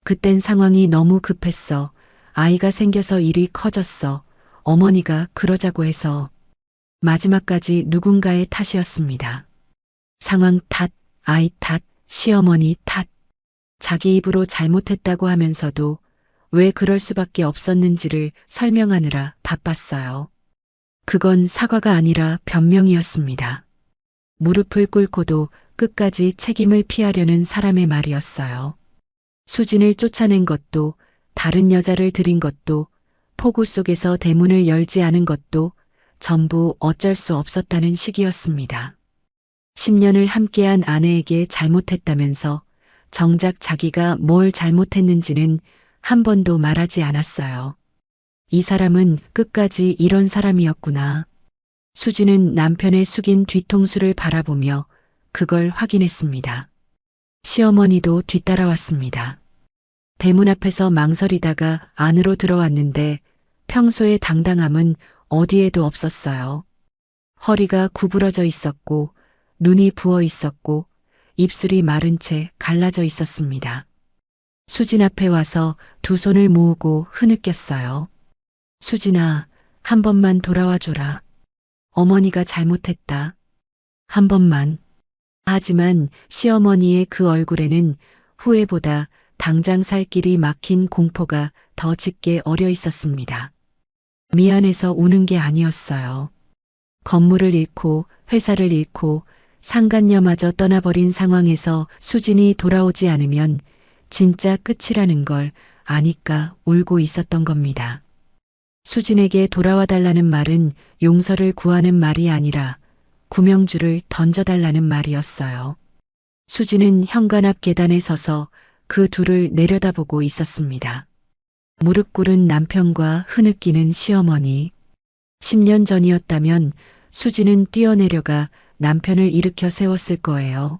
그땐 상황이 너무 급했어. 아이가 생겨서 일이 커졌어. 어머니가 그러자고 해서. 마지막까지 누군가의 탓이었습니다. 상황 탓, 아이 탓, 시어머니 탓. 자기 입으로 잘못했다고 하면서도 왜 그럴 수밖에 없었는지를 설명하느라 바빴어요. 그건 사과가 아니라 변명이었습니다. 무릎을 꿇고도 끝까지 책임을 피하려는 사람의 말이었어요. 수진을 쫓아낸 것도, 다른 여자를 들인 것도, 폭우 속에서 대문을 열지 않은 것도 전부 어쩔 수 없었다는 식이었습니다. 10년을 함께한 아내에게 잘못했다면서 정작 자기가 뭘 잘못했는지는 한 번도 말하지 않았어요. 이 사람은 끝까지 이런 사람이었구나. 수지는 남편의 숙인 뒤통수를 바라보며 그걸 확인했습니다. 시어머니도 뒤따라왔습니다. 대문 앞에서 망설이다가 안으로 들어왔는데 평소의 당당함은 어디에도 없었어요. 허리가 구부러져 있었고 눈이 부어 있었고 입술이 마른 채 갈라져 있었습니다. 수진 앞에 와서 두 손을 모으고 흐느꼈어요. 수진아, 한 번만 돌아와 줘라. 어머니가 잘못했다. 한 번만. 하지만 시어머니의 그 얼굴에는 후회보다 당장 살 길이 막힌 공포가 더 짙게 어려 있었습니다. 미안해서 우는 게 아니었어요. 건물을 잃고 회사를 잃고 상간녀마저 떠나버린 상황에서 수진이 돌아오지 않으면 진짜 끝이라는 걸 아니까 울고 있었던 겁니다. 수진에게 돌아와 달라는 말은 용서를 구하는 말이 아니라 구명줄을 던져달라는 말이었어요. 수진은 현관 앞 계단에 서서 그 둘을 내려다보고 있었습니다. 무릎 꿇은 남편과 흐느끼는 시어머니. 10년 전이었다면 수진은 뛰어내려가 남편을 일으켜 세웠을 거예요.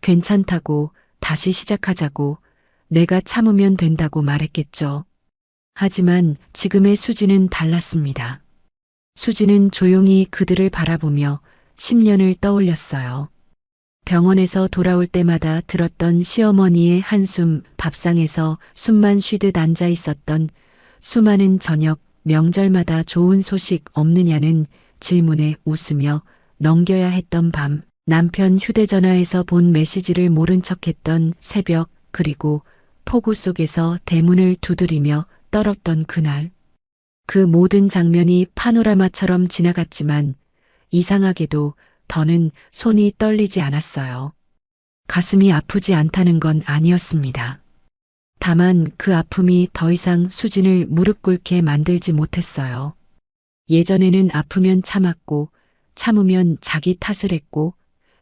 괜찮다고, 다시 시작하자고, 내가 참으면 된다고 말했겠죠. 하지만 지금의 수진은 달랐습니다. 수진은 조용히 그들을 바라보며 10년을 떠올렸어요. 병원에서 돌아올 때마다 들었던 시어머니의 한숨, 밥상에서 숨만 쉬듯 앉아 있었던 수많은 저녁, 명절마다 좋은 소식 없느냐는 질문에 웃으며 넘겨야 했던 밤, 남편 휴대전화에서 본 메시지를 모른 척했던 새벽, 그리고 폭우 속에서 대문을 두드리며 떨었던 그날. 그 모든 장면이 파노라마처럼 지나갔지만 이상하게도 더는 손이 떨리지 않았어요. 가슴이 아프지 않다는 건 아니었습니다. 다만 그 아픔이 더 이상 수진을 무릎 꿇게 만들지 못했어요. 예전에는 아프면 참았고, 참으면 자기 탓을 했고,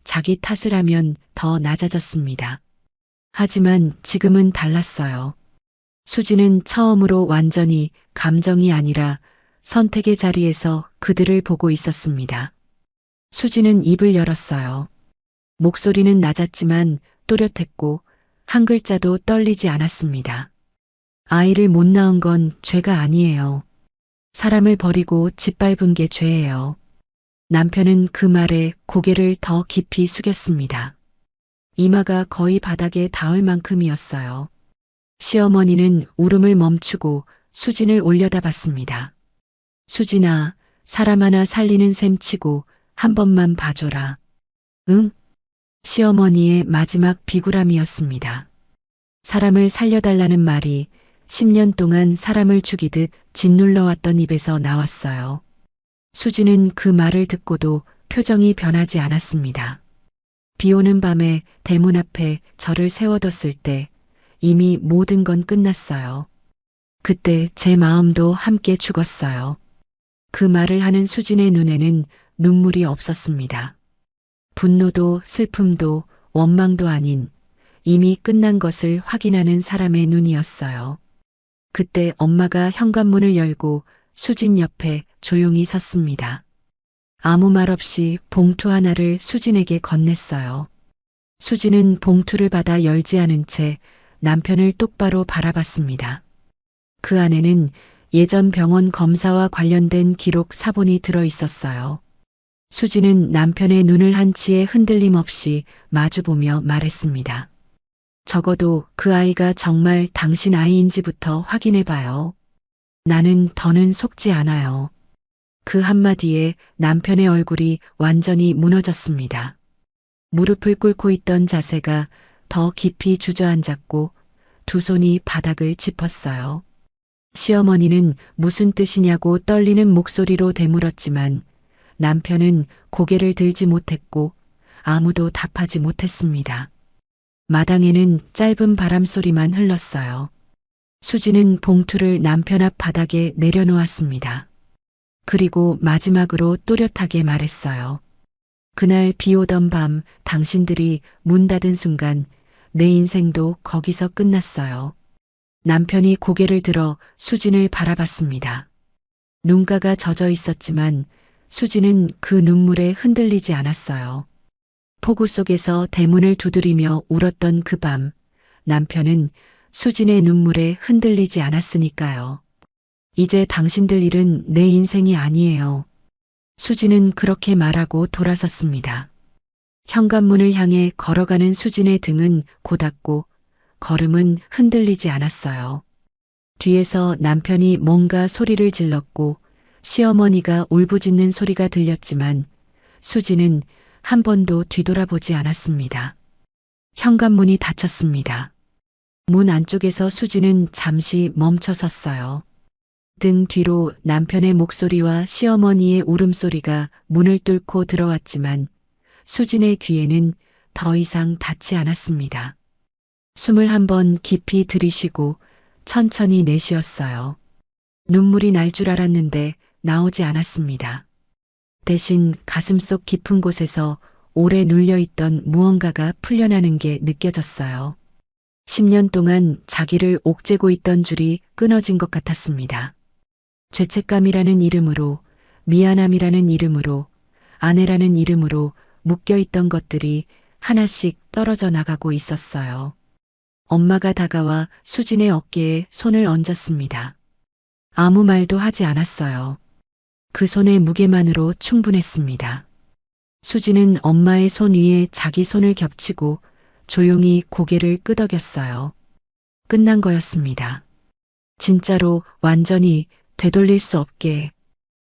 자기 탓을 하면 더 낮아졌습니다. 하지만 지금은 달랐어요. 수진은 처음으로 완전히 감정이 아니라 선택의 자리에서 그들을 보고 있었습니다. 수진은 입을 열었어요. 목소리는 낮았지만 또렷했고 한 글자도 떨리지 않았습니다. 아이를 못 낳은 건 죄가 아니에요. 사람을 버리고 짓밟은 게 죄예요. 남편은 그 말에 고개를 더 깊이 숙였습니다. 이마가 거의 바닥에 닿을 만큼이었어요. 시어머니는 울음을 멈추고 수진을 올려다봤습니다. 수진아, 사람 하나 살리는 셈 치고 한 번만 봐줘라. 응? 시어머니의 마지막 비굴함이었습니다. 사람을 살려달라는 말이 10년 동안 사람을 죽이듯 짓눌러왔던 입에서 나왔어요. 수진은 그 말을 듣고도 표정이 변하지 않았습니다. 비 오는 밤에 대문 앞에 저를 세워뒀을 때 이미 모든 건 끝났어요. 그때 제 마음도 함께 죽었어요. 그 말을 하는 수진의 눈에는 눈물이 없었습니다. 분노도 슬픔도 원망도 아닌 이미 끝난 것을 확인하는 사람의 눈이었어요. 그때 엄마가 현관문을 열고 수진 옆에 조용히 섰습니다. 아무 말 없이 봉투 하나를 수진에게 건넸어요. 수진은 봉투를 받아 열지 않은 채 남편을 똑바로 바라봤습니다. 그 안에는 예전 병원 검사와 관련된 기록 사본이 들어 있었어요. 수진은 남편의 눈을 한치의 흔들림 없이 마주보며 말했습니다. 적어도 그 아이가 정말 당신 아이인지부터 확인해봐요. 나는 더는 속지 않아요. 그 한마디에 남편의 얼굴이 완전히 무너졌습니다. 무릎을 꿇고 있던 자세가 더 깊이 주저앉았고 두 손이 바닥을 짚었어요. 시어머니는 무슨 뜻이냐고 떨리는 목소리로 되물었지만 남편은 고개를 들지 못했고 아무도 답하지 못했습니다. 마당에는 짧은 바람 소리만 흘렀어요. 수진은 봉투를 남편 앞 바닥에 내려놓았습니다. 그리고 마지막으로 또렷하게 말했어요. 그날 비 오던 밤 당신들이 문 닫은 순간 내 인생도 거기서 끝났어요. 남편이 고개를 들어 수진을 바라봤습니다. 눈가가 젖어 있었지만 수진은 그 눈물에 흔들리지 않았어요. 폭우 속에서 대문을 두드리며 울었던 그 밤, 남편은 수진의 눈물에 흔들리지 않았으니까요. 이제 당신들 일은 내 인생이 아니에요. 수진은 그렇게 말하고 돌아섰습니다. 현관문을 향해 걸어가는 수진의 등은 고닫고 걸음은 흔들리지 않았어요. 뒤에서 남편이 뭔가 소리를 질렀고 시어머니가 울부짖는 소리가 들렸지만 수진은 한 번도 뒤돌아보지 않았습니다. 현관문이 닫혔습니다. 문 안쪽에서 수진은 잠시 멈춰 섰어요. 등 뒤로 남편의 목소리와 시어머니의 울음소리가 문을 뚫고 들어왔지만 수진의 귀에는 더 이상 닿지 않았습니다. 숨을 한번 깊이 들이쉬고 천천히 내쉬었어요. 눈물이 날 줄 알았는데 나오지 않았습니다. 대신 가슴속 깊은 곳에서 오래 눌려있던 무언가가 풀려나는 게 느껴졌어요. 10년 동안 자기를 옥죄고 있던 줄이 끊어진 것 같았습니다. 죄책감이라는 이름으로, 미안함이라는 이름으로, 아내라는 이름으로 묶여있던 것들이 하나씩 떨어져 나가고 있었어요. 엄마가 다가와 수진의 어깨에 손을 얹었습니다. 아무 말도 하지 않았어요. 그 손의 무게만으로 충분했습니다. 수진은 엄마의 손 위에 자기 손을 겹치고 조용히 고개를 끄덕였어요. 끝난 거였습니다. 진짜로 완전히 되돌릴 수 없게.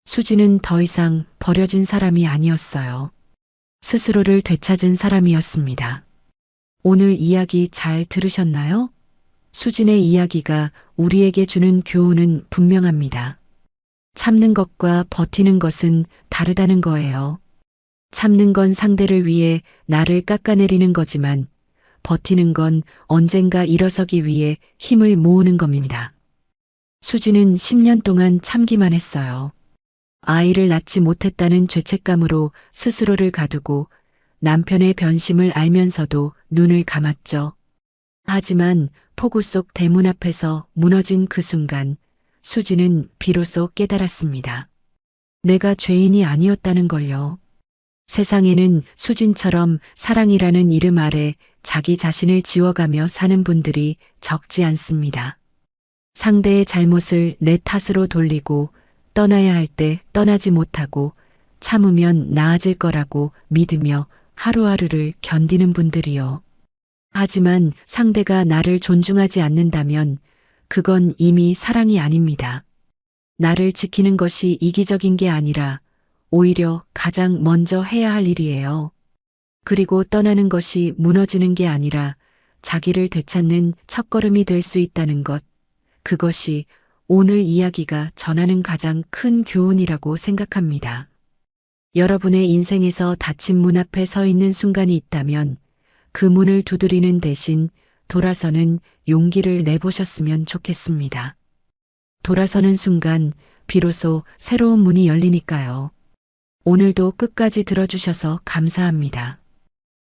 수진은 더 이상 버려진 사람이 아니었어요. 스스로를 되찾은 사람이었습니다. 오늘 이야기 잘 들으셨나요? 수진의 이야기가 우리에게 주는 교훈은 분명합니다. 참는 것과 버티는 것은 다르다는 거예요. 참는 건 상대를 위해 나를 깎아내리는 거지만 버티는 건 언젠가 일어서기 위해 힘을 모으는 겁니다. 수진은 10년 동안 참기만 했어요. 아이를 낳지 못했다는 죄책감으로 스스로를 가두고 남편의 변심을 알면서도 눈을 감았죠. 하지만 폭우 속 대문 앞에서 무너진 그 순간 수진은 비로소 깨달았습니다. 내가 죄인이 아니었다는 걸요. 세상에는 수진처럼 사랑이라는 이름 아래 자기 자신을 지워가며 사는 분들이 적지 않습니다. 상대의 잘못을 내 탓으로 돌리고 떠나야 할 때 떠나지 못하고 참으면 나아질 거라고 믿으며 하루하루를 견디는 분들이요. 하지만 상대가 나를 존중하지 않는다면 그건 이미 사랑이 아닙니다. 나를 지키는 것이 이기적인 게 아니라 오히려 가장 먼저 해야 할 일이에요. 그리고 떠나는 것이 무너지는 게 아니라 자기를 되찾는 첫걸음이 될 수 있다는 것. 그것이 오늘 이야기가 전하는 가장 큰 교훈이라고 생각합니다. 여러분의 인생에서 닫힌 문 앞에 서 있는 순간이 있다면 그 문을 두드리는 대신 돌아서는 용기를 내보셨으면 좋겠습니다. 돌아서는 순간 비로소 새로운 문이 열리니까요. 오늘도 끝까지 들어주셔서 감사합니다.